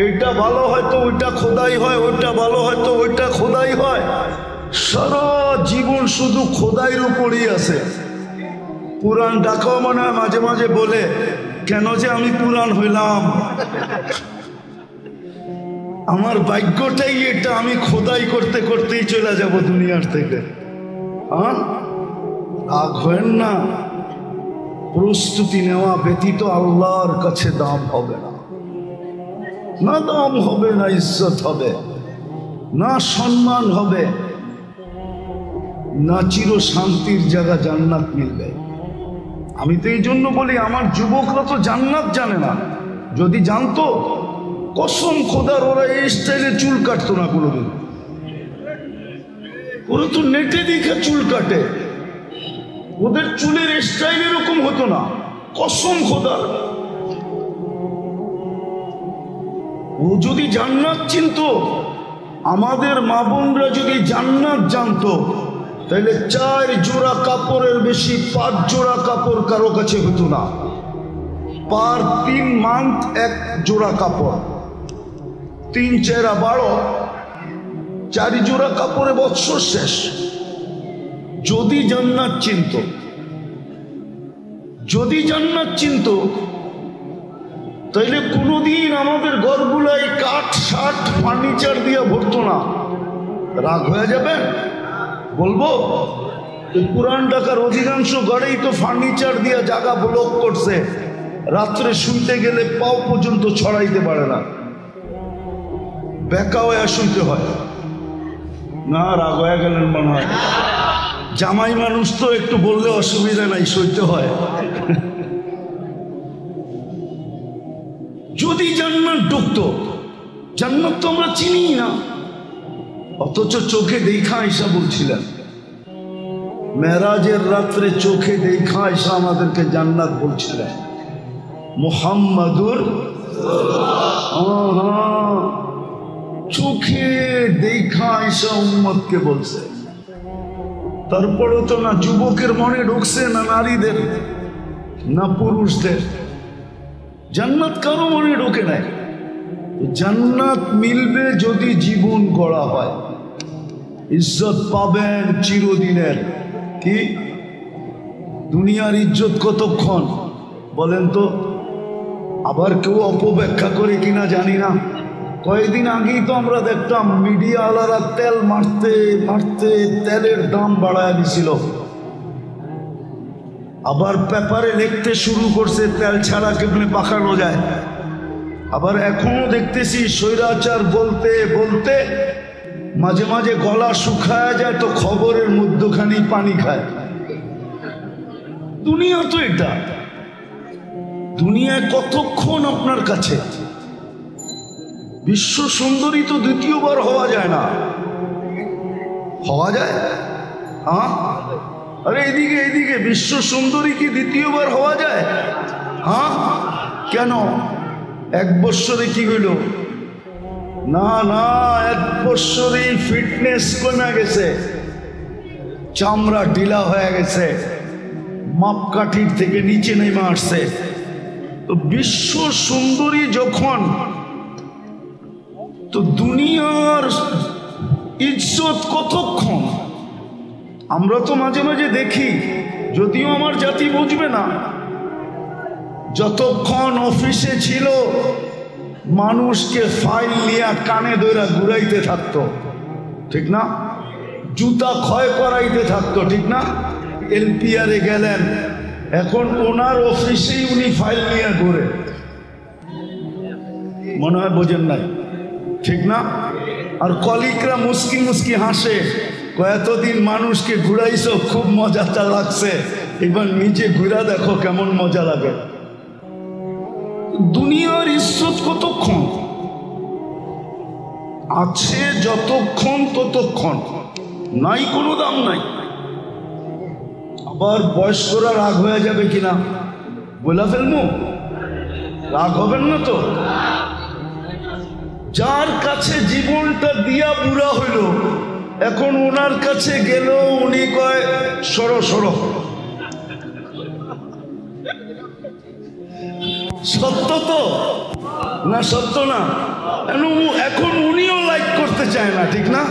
এইটা ভালো হয়তো ওইটা খোদাই হয়, ওইটা ভালো হয়তো ওইটা খোদাই হয়। সারা জীবন শুধু খোদাইয়ের উপরই আছে। পুরান ঢাকাও মনে হয় মাঝে মাঝে বলে, কেন যে আমি পুরান হইলাম, আমার ভাগ্যটাই এটা, আমি খোদাই করতে করতেই চলে যাব দুনিয়ার থেকে। রাগ হবেন না। প্রস্তুতি নেওয়া ব্যতীত আল্লাহর কাছে দাম হবে না। না দাম হবে, না ইজ্জত হবে, না সম্মান হবে, না চির শান্তির জায়গা জান্নাত মিলবে। আমি তো এই জন্য বলি, আমার যুবকরা তো জান্নাত জানে না। যদি জানতো, কসম খোদার, ওরা এই স্টাইলে চুল কাটতো না কোনোদিন। ওরা তো নেটে দেখে চুল কাটে, ওদের চুলের স্টাইল এরকম হতো না। কসম খোদার, ও যদি জান্নাত চিনতো, আমাদের মা বোনরা যদি জান্নাত জানতো, তাহলে 4 জোড়া কাপড়ের বেশি 5 জোড়া কাপড় কারো কাছে হতো না। পার 3 মান্থ 1 জোড়া কাপড়, 3 চেরা 12, 4 জোড়া কাপড়ে বৎসর শেষ। যদি জান্নাত চিনতো, যদি জান্নাত চিনতো, তাইলে কোনোদিন আমাদের ঘরগুলাই কাঠ, শার্ট, ফার্নিচার দিয়ে ভরতো না। রাগ হয়ে যাবে বলবো, পুরান ঢাকার অধিকাংশ ঘরেই তো ফার্নিচার দিয়ে জায়গা ব্লক করছে। রাত্রে শুইতে গেলে পাও পর্যন্ত ছড়াইতে পারে না, বেকা হয়ে শুইতে হয়। না, রাগ হয়ে গেলেন মনে হয়। জামাই মানুষ তো একটু বললে অসুবিধা নাই, সইতে হয়। যদি জান্নাত ঢুকতো, জান্নাত তো আমরা চিনি না, অথচ চোখে দেখা আয়েশা বলছিলেন, মেরাজের রাত্রে চোখে দেখা আয়েশা আমাদেরকে জান্নাত বলছিলেন। মুহাম্মাদুর চোখে দেখা আয়েশা উম্মতকে বলছে। তারপরও তো না যুবকের মনে ঢুকছে, না নারীদের, না পুরুষদের। জান্নাত কারো মনে ঢোকে নাই। জান্নাত মিলবে যদি জীবন গড়া হয়, ইজ্জত পাবেন চিরদিনের। কি দুনিয়ার ইজ্জত কতক্ষণ বলেন তো? আবার কেউ অপব্যাখ্যা করে কিনা জানি না। কয়েকদিন আগেই তো আমরা দেখতাম মিডিয়া আলারা তেল মারতে মারতে তেলের দাম বাড়ায় দিছিল। আবার পেপারে লিখতে শুরু করছে তেল ছাড়া কেমনে পাকানো যায়। আবার এখনো দেখতেছি স্বৈরাচার বলতে বলতে মাঝে মাঝে গলা শুকায় যায়, তো খবরের মধ্যখানি পানি খায়। দুনিয়া তো এটা। দুনিয়ায় কতক্ষণ আপনার কাছে? বিশ্ব সুন্দরী তো দ্বিতীয়বার হওয়া যায় না। হওয়া যায়? হ্যাঁ, আরে এদিকে এদিকে, বিশ্ব সুন্দরী কি দ্বিতীয়বার হওয়া যায়? হ্যাঁ, কেন? এক বৎসরে কি হইল? না না, এক বৎসরে ফিটনেস কমে গেছে, চামড়া ঢিলা হয়ে গেছে, মাপকাঠির থেকে নিচে নেমে আসছে। তো বিশ্ব সুন্দরী যখন, তো দুনিয়ার ইজ্জত কতক্ষণ? আমরা তো মাঝে মাঝে দেখি, যদিও আমার জাতি বুঝবে না, যতক্ষণ অফিসে ছিল মানুষকে ফাইল নিয়ে কানে ধরে ঘুরাইতে থাকতো, ঠিক না? জুতা ক্ষয় করাইতে থাকতো, ঠিক না? এলপিআরে গেলেন, এখন ওনার অফিসেই উনি ফাইল নিয়ে ঘুরে। মনে হয় বোঝেন নাই, ঠিক না? আর কলিকরা মুস্কি মুস্কি হাসে, এতদিন মানুষকে ঘুরাইছ, খুব মজাটা লাগছে, এবার নিজে ঘুরা দেখো কেমন মজা লাগে। দুনিয়ার ইজ্জত কতক্ষণ? আছে যতক্ষণ ততক্ষণ, নাই কোনো দাম নাই। আবার বয়স্করা রাগ হয়ে যাবে কিনা বলে ফেলবো? রাগ হবেন না তো? যার কাছে জীবনটা দিয়া বুড়া হইল, এখন ওনার কাছে গেল, উনি কয় সরো সরো। সত্য তো না? সত্য না? এখন উনিও লাইক করতে চায় না, ঠিক না?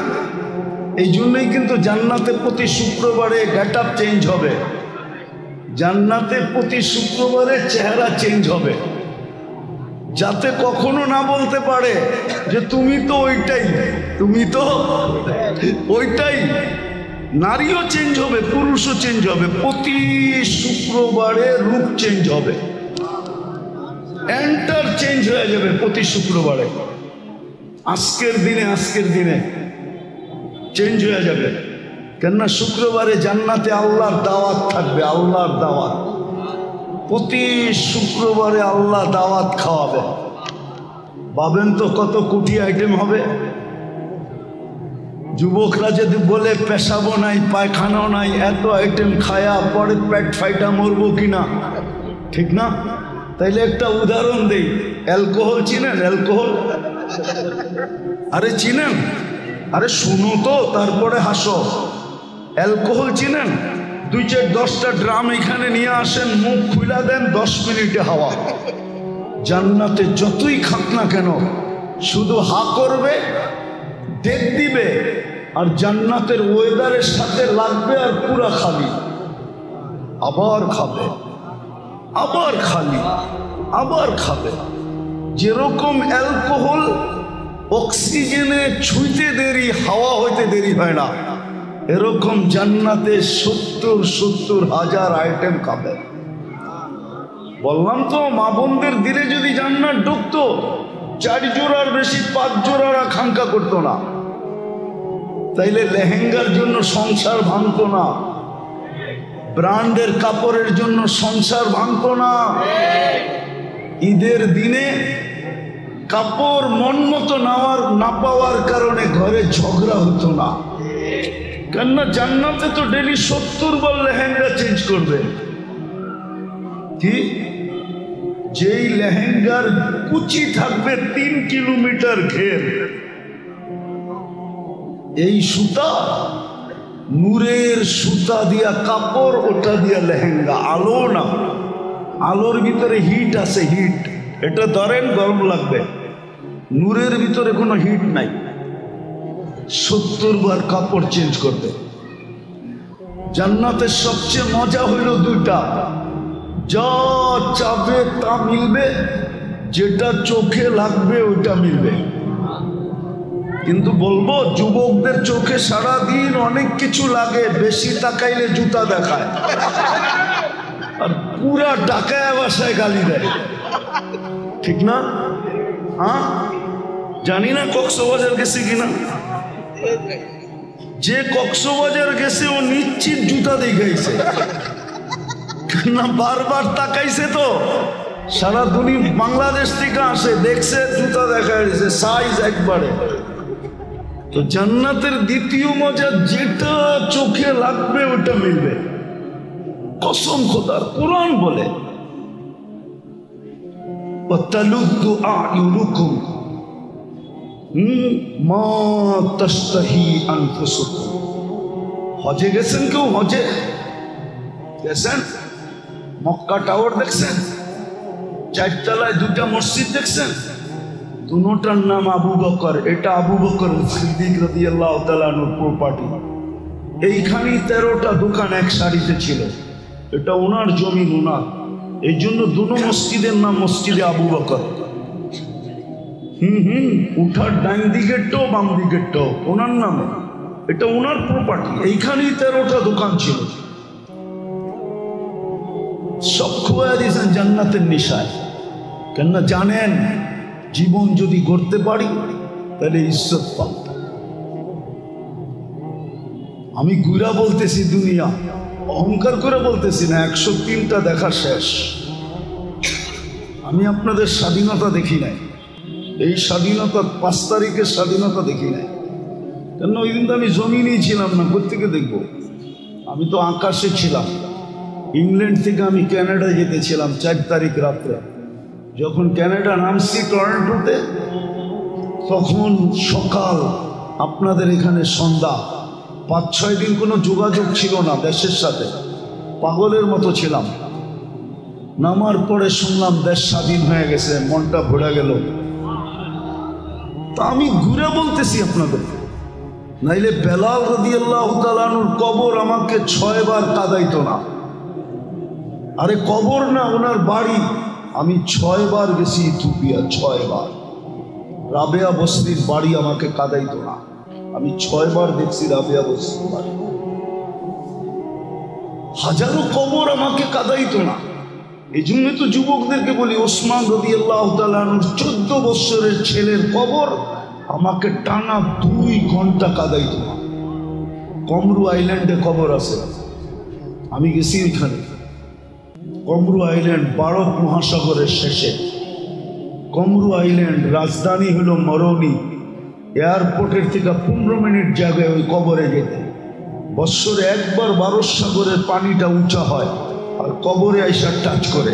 এই জন্যই কিন্তু জান্নাতে প্রতি শুক্রবারে গেট আপ চেঞ্জ হবে। জান্নাতে প্রতি শুক্রবারে চেহারা চেঞ্জ হবে, যাতে কখনো না বলতে পারে যে তুমি তো ওইটাই, তুমি তো ওইটাই। নারীও চেঞ্জ হবে, পুরুষও চেঞ্জ হবে, প্রতি শুক্রবারে রূপ চেঞ্জ হবে, এন্টার চেঞ্জ হয়ে যাবে প্রতি শুক্রবারে। আজকের দিনে চেঞ্জ হয়ে যাবে। কেননা শুক্রবারে জান্নাতে আল্লাহর দাওয়াত থাকবে, আল্লাহর দাওয়াত। প্রতি শুক্রবারে আল্লাহ দাওয়াত খাওয়াবে। ভাবেন তো কত কোটি আইটেম হবে। যুবকরা যদি বলে পেশাবো নাই, পায়খানাও নাই, এত আইটেম খায়া পরে পেট ফাইটা মরবো কিনা, ঠিক না? তাইলে একটা উদাহরণ দেই। অ্যালকোহল চিনেন? অ্যালকোহল, আরে চিনেন? আরে শুনো তো, তারপরে হাসো। অ্যালকোহল চিনেন? 2-4-10টা ড্রাম এখানে নিয়ে আসেন, মুখ খুলা দেন, 10 মিনিটে হাওয়া। জান্নাতে যতই খাক না কেন, শুধু হা করবে, ডেক দিবে, আর জান্নাতের ওয়েদারের সাথে লাগবে, আর পুরা খালি। আবার খাবে, আবার খালি, আবার খাবে। যেরকম অ্যালকোহল অক্সিজেনে ছুঁইতে দেরি, হাওয়া হইতে দেরি হয় না, এরকম জান্নাতে 70,000 আইটেম খাবে। বললাম তো মা বোনদের দিলে যদি জান্নাত ঢুকতো 4 জোড়ার বেশি 5 জোড়ার আকাঙ্ক্ষা করতো না, তাইলে লেহেঙ্গার জন্য সংসার ভাঙতো না, ব্র্যান্ডের কাপড়ের জন্য সংসার ভাঙতো না, ঈদের দিনে কাপড় মন মতো না পাওয়ার কারণে ঘরে ঝগড়া হতো না। কেননা জান্নাতে তো ডেলি 70 বার লেহেঙ্গা চেঞ্জ করবে। কি যেই লেহেঙ্গার কুচি থাকবে 3 কিলোমিটার ঘের, এই সুতা নূরের সুতা দিয়া কাপড়, ওটা দিয়া লেহেঙ্গা। আলো না, আলোর ভিতরে হিট আছে, হিট। এটা ধরেন গরম লাগবে, নূরের ভিতরে কোনো হিট নাই। 70 বার কাপড় চেঞ্জ করবে। জান্নাতের সবচেয়ে মজা হইল 2টা, যা চাবে তা মিলবে, যেটা চোখে লাগবে ওইটা মিলবে। কিন্তু বলবো যুবকদের চোখে সারাদিন অনেক কিছু লাগে, বেশি তাকাইলে জুতা দেখায়, আর পুরা টাকায় বাসায় গালি দেয়, ঠিক না? হ্যাঁ, জানি না কক্সবাজার গেছে কিনা। যে কক্সবাজার গেছে ও নিশ্চিত জুতা দেখাইছে, না বারবার তাকাইছে তো। সারা দুনিয়া বাংলাদেশ থেকে আসে, দেখছে জুতা দেখাইছে, সাইজ একবারে। তো জান্নাতের দ্বিতীয় মজা, যেটা চোখে লাগবে ওটা মিলবে। কসম খোদার, কুরআন বলে ওয়াতালুদ্দু আ'য়ুনুকুম মা তাশতাহি আনফুসুকুম। হজে গেছেন কেউ? হজে গেছেন? মক্কা টাওয়ার দেখছেন? 4 তলায় 2টা মসজিদ দেখছেন? দুটোটার নাম আবু বকর। এটা আবু বকর সিদ্দিক রাদিয়াল্লাহু তাআলা আনহুর প্রপার্টি। এইখানেই 13টা দোকান এক সারিতে ছিল, এটা ওনার জমি, ওনার। এই জন্য দুটো মসজিদের নাম মসজিদে আবু বকর। উঠার ডান দিকেরটাও বাম দিকেরটাও ওনার নামে, এটা ওনার প্রপার্টি। এইখানেই 13টা দোকান ছিল। সব খুঁয়ে দিয়েছেন জান্নাতের নিশায়। কেননা জানেন জীবন যদি গড়তে পারি তাহলে ইজ্জত পাব। আমি ঘুরা বলতেছি দুনিয়া, অহংকার করে বলতেছি না। 103টা দেখা শেষ। আমি আপনাদের স্বাধীনতা দেখি নাই, এই স্বাধীনতা 5 তারিখের স্বাধীনতা দেখি নাই। কেন ওই দিন তো আমি জমিনেই ছিলাম না, কোত্থেকে দেখবো? আমি তো আকাশে ছিলাম। ইংল্যান্ড থেকে আমি ক্যানাডা যেতেছিলাম 4 তারিখ রাত্রে। যখন ক্যানাডা নামছি টরন্টোতে, তখন সকাল, আপনাদের এখানে সন্ধ্যা। 5-6 দিন কোনো যোগাযোগ ছিল না দেশের সাথে, পাগলের মতো ছিলাম। নামার পরে শুনলাম দেশ স্বাধীন হয়ে গেছে, মনটা ভরে গেল। তা আমি ঘুরে বলতেছি আপনাদের, নাইলে বেলাল রাদিয়াল্লাহু তাআলা আনহুর কবর আমাকে 6 বার কাঁদাইতো না। আরে কবর না, ওনার বাড়ি। আমি 6 বার গেছি ইথিওপিয়া, 6 বার। রাবেয়া বসরির বাড়ি আমাকে কাঁদাইতো না। আমি 6 বার দেখছি রাবেয়া বসরির বাড়ি। হাজারো কবর আমাকে কাঁদাইতো না। এই জন্য তো যুবকদেরকে বলি, ওসমান রাদিয়াল্লাহু তাআলা আনহুর 14 বছরের ছেলের কবর আমাকে টানা 2 ঘন্টা কাঁদাইতো না। কমরু আইল্যান্ডে কবর আছে, আমি গেছি ওইখানে। কমরু আইল্যান্ড ভারত মহাসাগরের শেষে। কমরু আইল্যান্ড রাজধানী হলো মরৌনি। এয়ারপোর্টের থেকে 15 মিনিট জায়গায় ওই কবরে যেতে। বৎসরে একবার 12 সাগরের পানিটা উঁচা হয় আর কবরে আইসা টাচ করে।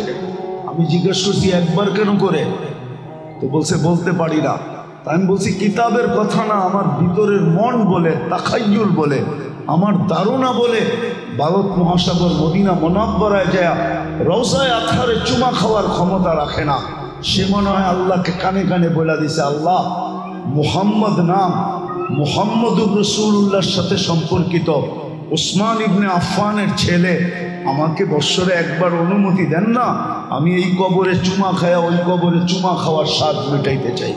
আমি জিজ্ঞেস করছি একবার কেন করে? তো বলছে বলতে পারি না। আমি বলছি কিতাবের কথা না, আমার ভিতরের মন বলে, তাখাইয়ুল বলে, আমার ধারণা বলে ভারত মহাসাগর মদিনা মুনাব্বরায় যায় রওজায়ে আতহারে চুমা খাওয়ার ক্ষমতা রাখে না। সে মনে হয় আল্লাহকে কানে কানে বলে দিছে, আল্লাহ মুহাম্মদ নাম, মুহাম্মদুর রাসূলুল্লাহর সাথে সম্পর্কিত ওসমান ইবনে আফফানের ছেলে, আমাকে বৎসরে একবার অনুমতি দেন না, আমি এই কবরে চুমা খায়া ওই কবরে চুমা খাওয়ার স্বাদ মেটাইতে চাই।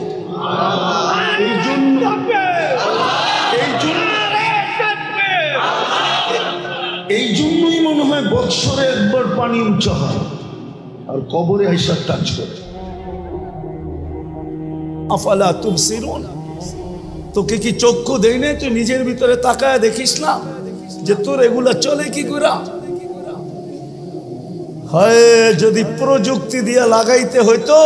এই জন্যই মনে হয় বৎসরে একবার পানি উঁচা হয়। আর কবরে আইসা টাচ করে। আফালা তুবসিরুন, তোকে কি চক্ষু দেই না? তুই নিজের ভিতরে তাকায় দেখিস না যে তোর এগুলা চলে কি করে? হয় যদি প্রযুক্তি দিয়া লাগাইতে হইতো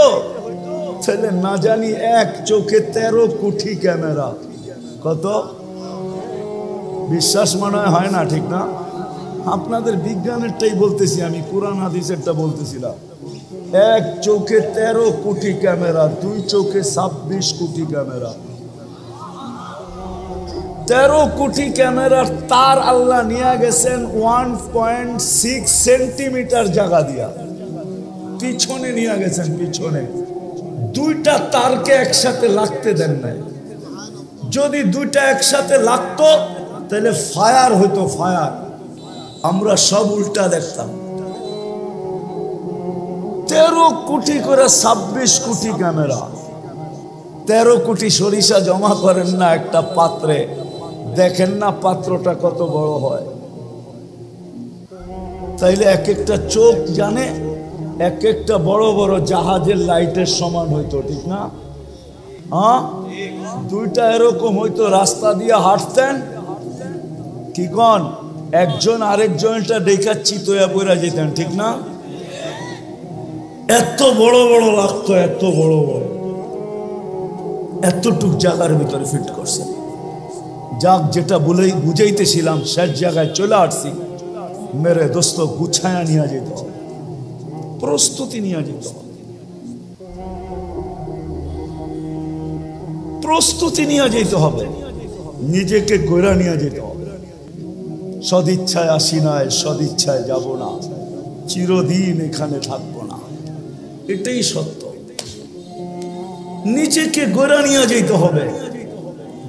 তাহলে না জানি এক চোখে 13 কোটি ক্যামেরা। কত? বিশ্বাস মনে হয় না, ঠিক না? আপনাদের বিজ্ঞানেরটাই বলতেছি আমি, কোরআন হাদিসেরটা বলতেছিলাম। এক চোখে 13 কোটি ক্যামেরা, দুই চোখে 26 কোটি ক্যামেরা। 13 কোটি ক্যামেরার তার আল্লাহ নিয়ে গেছেন 1.6 সেন্টিমিটার জায়গা দিয়া, পিছনে নিয়ে গেছেন। পিছনে দুইটা তারকে একসাথে লাগতে দেন নাই। যদি দুইটা একসাথে লাগতো তাহলে ফায়ার হইতো, ফায়ার। আমরা সব উল্টা দেখতাম। 13 কোটি করে 26 কোটি ক্যামেরা। 13 কোটি সরিষা জমা করেন না একটা পাত্রে, দেখেন না পাত্রটা কত বড় হয়। তাইলে এক একটা চোখ জানে এক একটা বড় বড় জাহাজের লাইটের সমান হইতো, ঠিক না? হ্যাঁ, দুইটা এরকম হইতো, রাস্তা দিয়ে হাঁটতেন, কি কন, একজন আরেকজনটা দেখা চিতয়া পড়া যেতেন, ঠিক না? এত বড় বড় লাগতো, এত বড় বড়, এতটুক জায়গার ভিতরে ফিট করছে। যাক, যেটা বুঝাইতেছিলাম শেষ জায়গায় চলে আসছি। মেরে দোস্ত, গুছায়া নিয়ে যেত হবে, প্রস্তুতি নিয়ে যেত হবে, প্রস্তুতি নিয়ে যেতে হবে, নিজেকে গড়া নিয়ে যেতে হবে। সদিচ্ছায় আসি নাই, সদিচ্ছায় যাব না, চিরদিন এখানে থাকবো না, এটাই সত্য। নিজেকে গড়া নিয়ে যেতে হবে,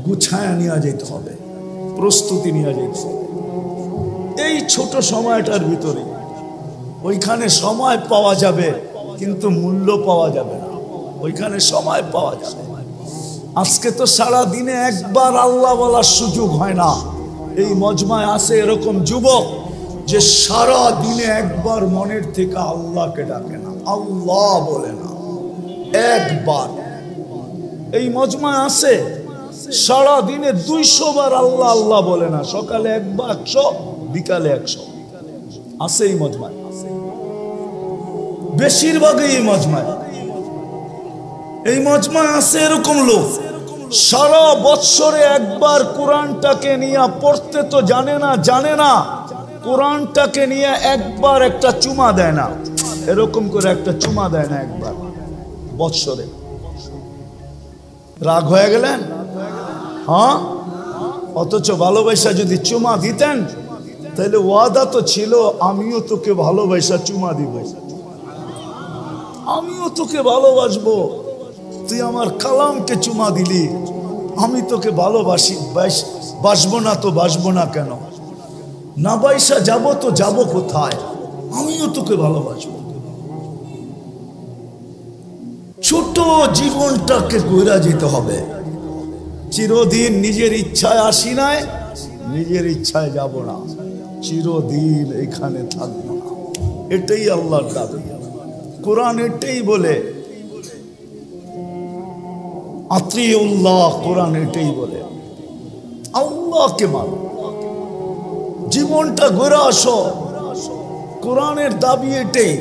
গুছায়া নিয়ে যেতে হবে, প্রস্তুতি নিয়ে যেতে হবে। এই ছোট সময়টার ভিতরে ওইখানে সময় পাওয়া যাবে, কিন্তু মূল্য পাওয়া যাবে না। ওইখানে সময় পাওয়া যাবে। আজকে তো সারা দিনে একবার আল্লাহ বলার সুযোগ হয় না। এই মজমায় আছে এরকম যুবক যে সারা দিনে একবার মনের থেকে আল্লাহকে ডাকে না, আল্লাহ বলে না একবার। এই মজমায় আছে সারা দিনে 200 বার আল্লাহ আল্লাহ বলে না, সকালে একবার 100, বিকালে 100। আছে এই মজমায়, বেশিরভাগই এই মজমায়। এই মজমায় আছে এরকম লোক সারা বৎসরে একবার কোরআনটাকে নিয়ে পড়তে তো জানে না, কোরআনটাকে নিয়ে একবার একটা চুমা দেয় না, এরকম করে একটা চুমা দেয় না একবার বৎসরে। রাগ হয়ে গেলেন? হ্যাঁ, অথচ ভালোবাসা যদি চুমা দিতেন তাহলে ওয়াদা তো ছিল, আমিও তোকে ভালোবাসা চুমা দিব, আমিও তোকে ভালোবাসবো। তুই আমার কালামকে চুমা দিলি, আমি তোকে ভালোবাসি, বাসবো না তো বাসবো না কেন? না বাইসা যাবো তো যাবো কোথায়? আমিও তোকে ভালোবাসবো। ছোট জীবনটাকে গড়া যেতে হবে। চিরদিন নিজের ইচ্ছায় আসি নাই, নিজের ইচ্ছায় যাব না, চিরদিন এখানে থাকবো না। এটাই আল্লাহর দাবি। কোরআন এটাই বলে, আতিউল্লাহ, কোরআন এটাই বলে, আল্লাহকে মানো, জীবনটা গড়া আসো। কোরআনের দাবি এটাই,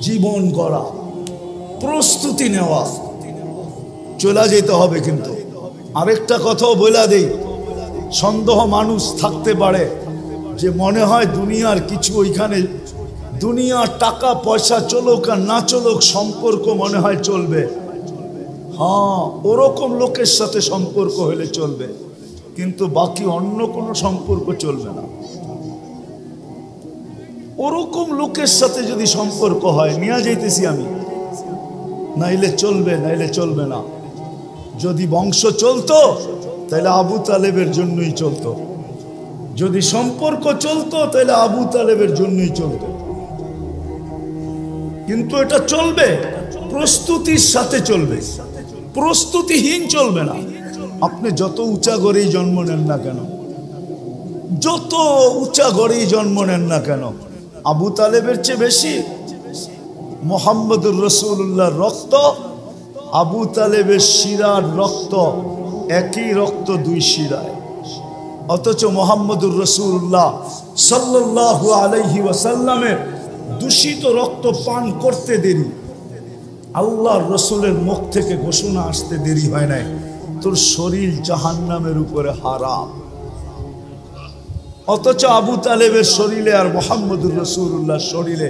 জীবন গড়া, প্রস্তুতি নেওয়া, চলে যেতে হবে। কিন্তু আরেকটা কথাও বলে দেই, সন্দেহ মানুষ থাকতে পারে যে মনে হয় দুনিয়ার কিছু ওইখানে, দুনিয়ার টাকা পয়সা চলুক আর না চলুক সম্পর্ক মনে হয় চলবে। হ্যাঁ, ওরকম লোকের সাথে সম্পর্ক হলে চলবে, কিন্তু বাকি অন্য কোনো সম্পর্ক চলবে না। ওরকম লোকের সাথে যদি সম্পর্ক হয়, নিয়ে যাইতেছি আমি, নাইলে চলবে, নাইলে চলবে না। যদি বংশ চলতো তাহলে আবু তালেবের জন্যই চলতো, যদি সম্পর্ক চলতো তাহলে আবু তালেবের জন্যই চলতো। কিন্তু এটা চলবে, প্রস্তুতির সাথে চলবে, প্রস্তুতিহীন চলবে না। আপনি যত উঁচা গড়েই জন্ম নেন না কেন, যত উঁচা গড়েই জন্ম নেন না কেন, আবু তালেবের চেয়ে বেশি মুহাম্মদুর রাসূলুল্লাহর রক্ত আবু তালেবের শিরার রক্ত একই রক্ত দুই শিরায়, অথচ মুহাম্মদুর রাসূলুল্লাহ সাল্লাল্লাহু আলাইহি ওয়াসাল্লামের দূষিত রক্ত পান করতে দেরি, আল্লাহর রসুলের মুখ থেকে ঘোষণা আসতে দেরি হয় নাই, তোর শরীর জাহান্নামের উপরে হারাম। অথচ আবু তালেবের শরীরে আর মুহাম্মদুর রাসূলুল্লাহর শরীরে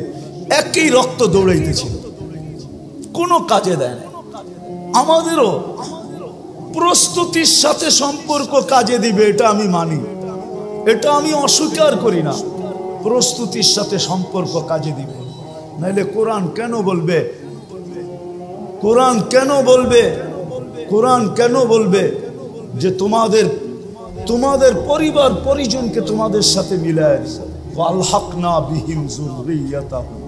একই রক্ত দৌড়াইতেছিল, কোনো কাজে দেয় না। আমাদেরও প্রস্তুতির সাথে সম্পর্ক কাজে দিবে, এটা আমি মানি, এটা আমি অস্বীকার করি না। প্রস্তুতির সাথে সম্পর্ক কাজে দিবে, নাইলে কোরআন কেন বলবে, কোরআন কেন বলবে, কোরআন কেন বলবে যে তোমাদের পরিবার পরিজনকে তোমাদের সাথে মিলায় দিবে, ওয়ালহাকনা বিহিম যুররিয়াতাহুম,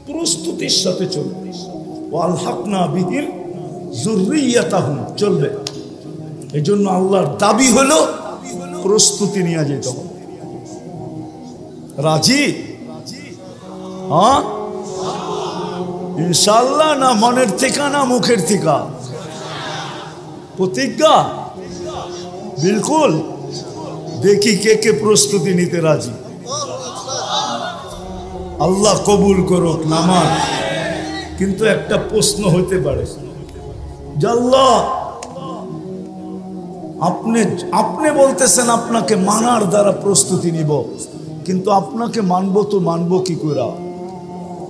প্রস্তুতির সাথে চলবে, ওয়ালহাকনা বিহিম যুররিয়াতাহুম চলবে। এই জন্য আল্লাহর দাবি হলো প্রস্তুতি নিয়ে যেতে হবে। রাজি? হ্যাঁ ইনশাআল্লাহ, না মনের থেকে না মুখের থেকে? প্রতিজ্ঞা? বিলকুল। দেখি কে কে প্রস্তুতি নিতে রাজি। আল্লাহ কবুল করুক নামাজ। কিন্তু একটা প্রশ্ন হইতে পারে যে আল্লাহ আপনি বলতেছেন আপনাকে মানার দ্বারা প্রস্তুতি নিব, কিন্তু আপনাকে মানবো কি করে?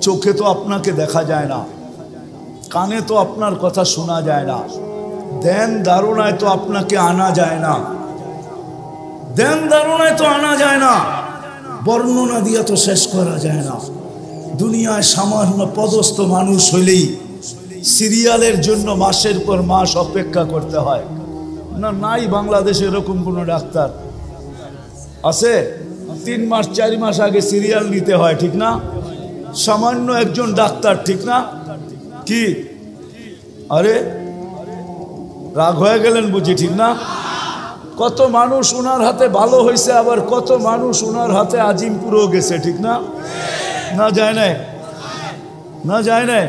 চোখে তো আপনাকে দেখা যায় না, কানে তো আপনার কথা শোনা যায় না, ধ্যান ধারণায় তো আপনাকে আনা যায় না, ধ্যান ধারণায় তো আনা যায় না, বর্ণনা দিয়ে তো শেষ করা যায় না। দুনিয়ায় সামান্য পদস্থ মানুষ হইলেই সিরিয়ালের জন্য মাসের পর মাস অপেক্ষা করতে হয় না? নাই বাংলাদেশে এরকম কোনো ডাক্তার আছে? 3 মাস 4 মাস আগে সিরিয়াল নিতে হয়, ঠিক না? সামান্য একজন ডাক্তার, ঠিক না? কি আরে রাগ হয়ে গেলেন বুঝি, ঠিক না? কত মানুষ ওনার হাতে ভালো হয়েছে, আবার কত মানুষ ওনার হাতে আজিমপুরেও গেছে, ঠিক না? না যায় নাই, না যায় নাই।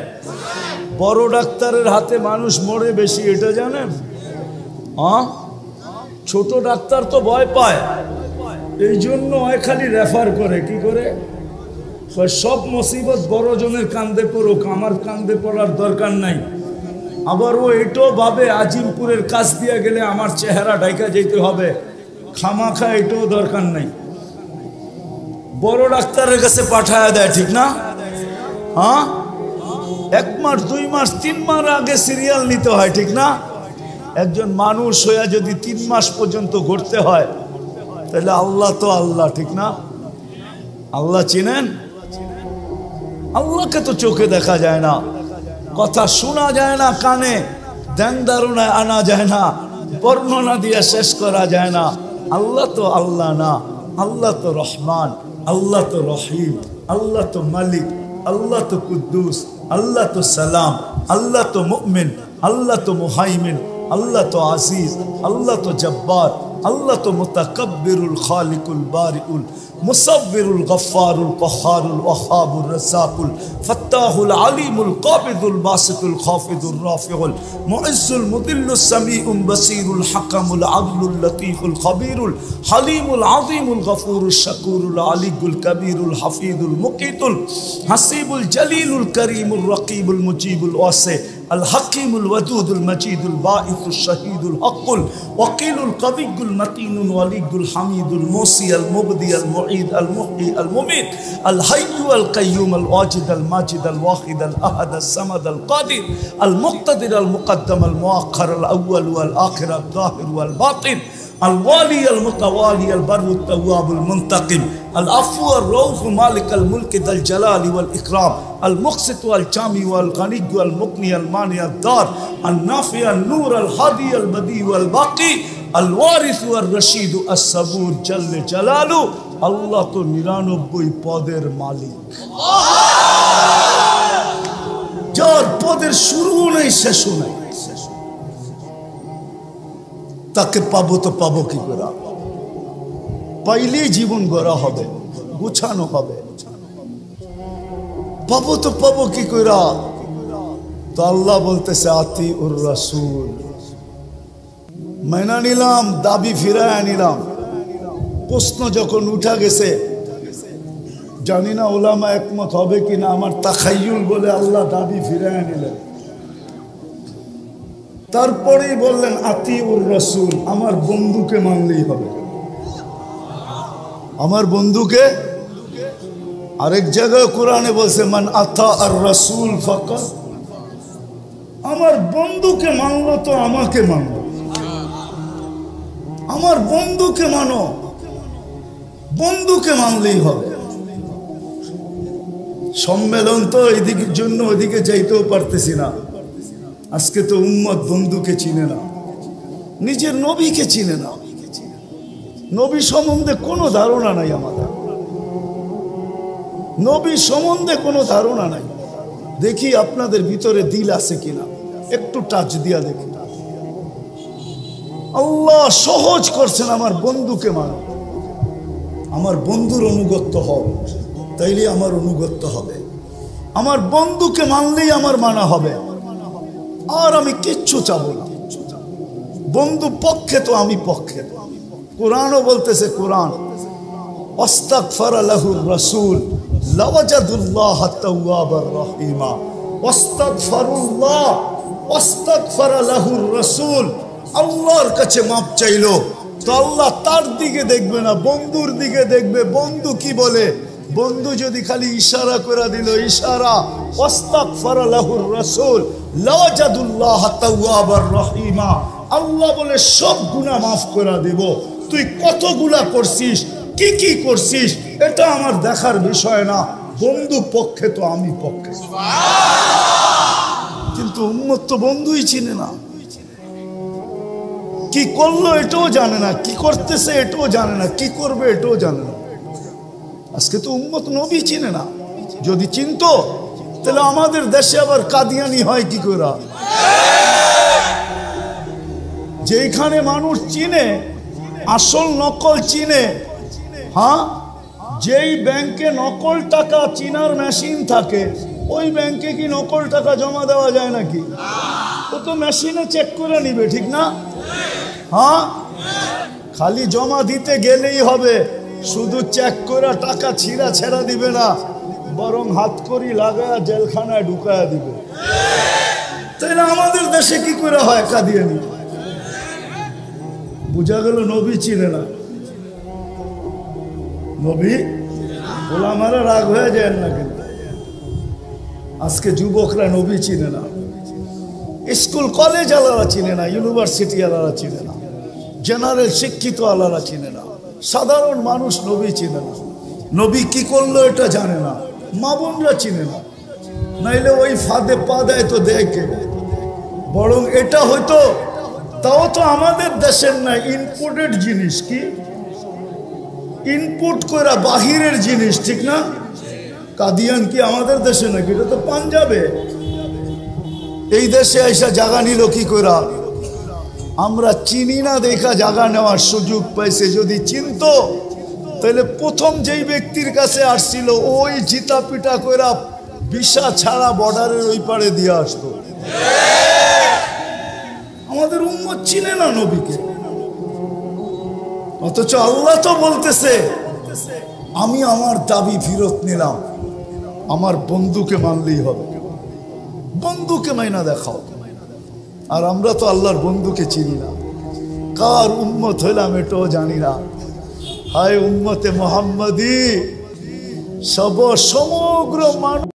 বড় ডাক্তারের হাতে মানুষ মরে বেশি, এটা জানেন? হ্যাঁ, ছোট ডাক্তার তো ভয় পায়, এই জন্য খালি রেফার করে। কি করে? সব মুসিবত বড় জনের কান্দে পড়ুক, আমার কান্দে পড়ার দরকার নাই। আবার ও এটাও ভাবে আজিমপুরের কাজ দিয়ে গেলে আমার চেহারা ঢাকা যেতে হবে, খামাখা এটাও দরকার নাই, বড় ডাক্তারের কাছে পাঠায় দেয়, ঠিক না? হ্যাঁ, 1 মাস 2 মাস 3 মাস আগে সিরিয়াল নিতে হয়, ঠিক না? একজন মানুষ হইয়া যদি 3 মাস পর্যন্ত ঘুরতে হয়, তাহলে আল্লাহ তো আল্লাহ, ঠিক না? আল্লাহ চিনেন? আল্লাহকে তো চোখে দেখা যায় না, কথা শোনা যায় না কানে, ধ্যান ধারণায় আনা যায় না, বর্ণনা দিয়ে শেষ করা যায় না। আল্লাহ তো আল্লাহ না, আল্লাহ তো রহমান, আল্লাহ তো রহিম, আল্লাহ তো মালিক, আল্লাহ তো কুদ্দুস, আল্লাহ তো সালাম, আল্লাহ তো মুমিন, আল্লাহ তো মুহাইমিন, আল্লাহ তো আজিজ, আল্লাহ তো জব্বার, আল্লাহ তো মুতাকাব্বিরুল খালিকুল বারিউল মুসাব্বিরুল গফফারুল কহারুল ওয়াহাবুর রাসাকুল ফাত্তাহুল আলিমুল কাবিদুল বাসিতুল খাফিদুর রাফিউল মুইজ্জুল মুদিল্লুস সামিউল বাসিরুল হাকামুল আদলুল লতীফুল খবীরুল হালিমুল আযীমুল গফুরুশ শাকুরুল আলিকুল কবীরুল হাফিজুল মুকিতুল হাসিবুল জলিলুল করিমুল রকিবুল মুজিবুল ওয়াসি الحكيم الودود المجيد الباعث الشهيد الحق الوكيل القوي المتين الولي الحميد الموصي المبدي المعيد المحيي المميت الحي القيوم الواجد الماجد الواحد الاحد الصمد القادر المقتدر المقدم المؤخر الاول والاخر الظاهر والباطن الوالي المتوالي البر التواب المنتقم العفو الرؤوف مالك الملك ذا الجلال والإكرام المقسط والجامع والغني والمغني المانع الدار النافع النور الهادي البديع والباقي الوارث والرشيد الصبور جل جلاله الله تو 99 পদের মালিক, যার পদের শুরু নেই শেষ নেই, তাকে পাবো তো পাবো কি করে? পাইলেই জীবন গড়া হবে, গুছানো হবে। পাবো তো পাবো কি কইরা? তো আল্লাহ বলতেছে আতি উর রাসূল, মাইনা নিলাম, দাবি ফিরায় নিলাম। প্রশ্ন যখন উঠা গেছে, জানি না ওলামা একমত হবে কিনা, আমার তাখাইয়ুল বলে আল্লাহ দাবি ফিরায় নিলেন। তারপরেই বললেন আতি উর রাসূল, আমার বন্ধুকে মানলেই হবে, আমার বন্ধুকে। আরেক জায়গায় কোরআনে বলছে মান আতা আর রাসূল ফাকাত, আমার বন্ধুকে মানলো তো আমাকে মানলো, আমার বন্ধুকে মানো, বন্ধুকে মানলেই হবে। সম্মেলন তো এদিকের জন্য ওদিকে যাইতেও পারতেছি না। আজকে তো উম্মত বন্ধুকে চিনে না, নিজের নবীকে চিনে না, নবী সম্বন্ধে কোনো ধারণা নাই আমাদের, নবী সম্বন্ধে কোনো ধারণা নাই। দেখি আপনাদের ভিতরে দিল আছে কিনা, একটু টাচ দিয়া দেখি। আল্লাহ সহজ করছেন, আমার বন্ধুকে মানো, আমার বন্ধুর অনুগত্য হও, তাইলে আমার অনুগত্য হবে। আমার বন্ধুকে মানলেই আমার মানা হবে, আর আমি কিচ্ছু চাবো না। বন্ধু পক্ষে তো আমি পক্ষে। কোরআনও বলতেছে, কোরআন ওয়াস্তাগফারা লাহুর রাসূল লাওয়াজাদুল্লাহ তাওয়াবার রহিমা। ওয়াস্তাগফারুল্লাহ ওয়াস্তাগফারা লাহুর রাসূল, আল্লাহর কাছে মাপ চাইলো তো আল্লাহ তার দিকে দেখবে না, বন্ধুর দিকে দেখবে। বন্ধু কি বলে? বন্ধু যদি খালি ইশারা করে দিল, ইশারা ওয়াস্তাগফারা লাহুর রাসূল লাওয়াজাদুল্লাহ তাওয়াবার রহিমা, আল্লাহ বলে সব গুনাহ মাফ করে দেব। তুই কতগুলা করছিস, কি কি করছিস, এটা আমার দেখার বিষয় না, বন্ধু পক্ষে তো আমি পক্ষে। কিন্তু উম্মত তো বন্ধুই চিনে না, কি করলো এটাও জানে না, কি করতেছে এটাও জানে না, কি করবে এটাও জানে না। আজকে তো উম্মত নবী চিনে না। যদি চিনতো তাহলে আমাদের দেশে আবার কাদিয়ানি হয় কি করে? যেখানে মানুষ চিনে, আসল নকল চিনে। হ্যাঁ, যেই ব্যাংকে নকল টাকা চিনার মেশিন থাকে, ওই ব্যাংকে কি নকল টাকা জমা দেওয়া যায় নাকি? ও তো মেশিনে চেক করে নিবে, ঠিক না? হ্যাঁ, খালি জমা দিতে গেলেই হবে, শুধু চেক করে টাকা ছিঁড়া ছেড়া দিবে না, বরং হাত করি লাগায় জেলখানায় ঢুকায়া দিবে। তাইলে আমাদের দেশে কি করে হয় কাদিয়ানি? বুঝা গেল নবী চিনে না। নবী ওলামারা রাগ হয়ে যায় না, কিন্তু আজকে যুবকরা নবী চিনে না, স্কুল কলেজ আলারা চিনে না, ইউনিভার্সিটি আলারা চিনে না, জেনারেল শিক্ষিত আলারা চিনে না, সাধারণ মানুষ নবী চিনে না। নবী কি করলো এটা জানে না, মা বোনরা চিনে না। নাইলে ওই ফাঁদে পা দেয় তো দেখে, বরং এটা হয়তো, তাও তো আমাদের দেশের না, ইনপুটেড জিনিস। কি ইনপুট করা বাহিরের জিনিস, ঠিক না? কাদিয়ান কি আমাদের দেশে নাকি? এটা তো পাঞ্জাবে। এই দেশে আইসা জাগা নিল কি করা? আমরা চিনি না দেখা জাগা নেওয়ার সুযোগ পাইছে। যদি চিনতো তাহলে প্রথম যেই ব্যক্তির কাছে আসছিল, ওই জিতা পিটা কইরা ভিসা ছাড়া বর্ডারের ওই পারে দিয়ে আসতো। আমাদের উম্মত চিনে না নবীকে, অথচ আল্লাহ তো বলতেছে আমি আমার দাবি ফেরত নিলাম, আমার বন্ধুকে মানলেই হবে, বন্ধুকে মাইনা দেখাও। আর আমরা তো আল্লাহর বন্ধুকে চিনি না, কার উম্মত হইলাম এটাও জানি না। হায় উম্মতে মুহাম্মাদি, সমগ্র মানুষ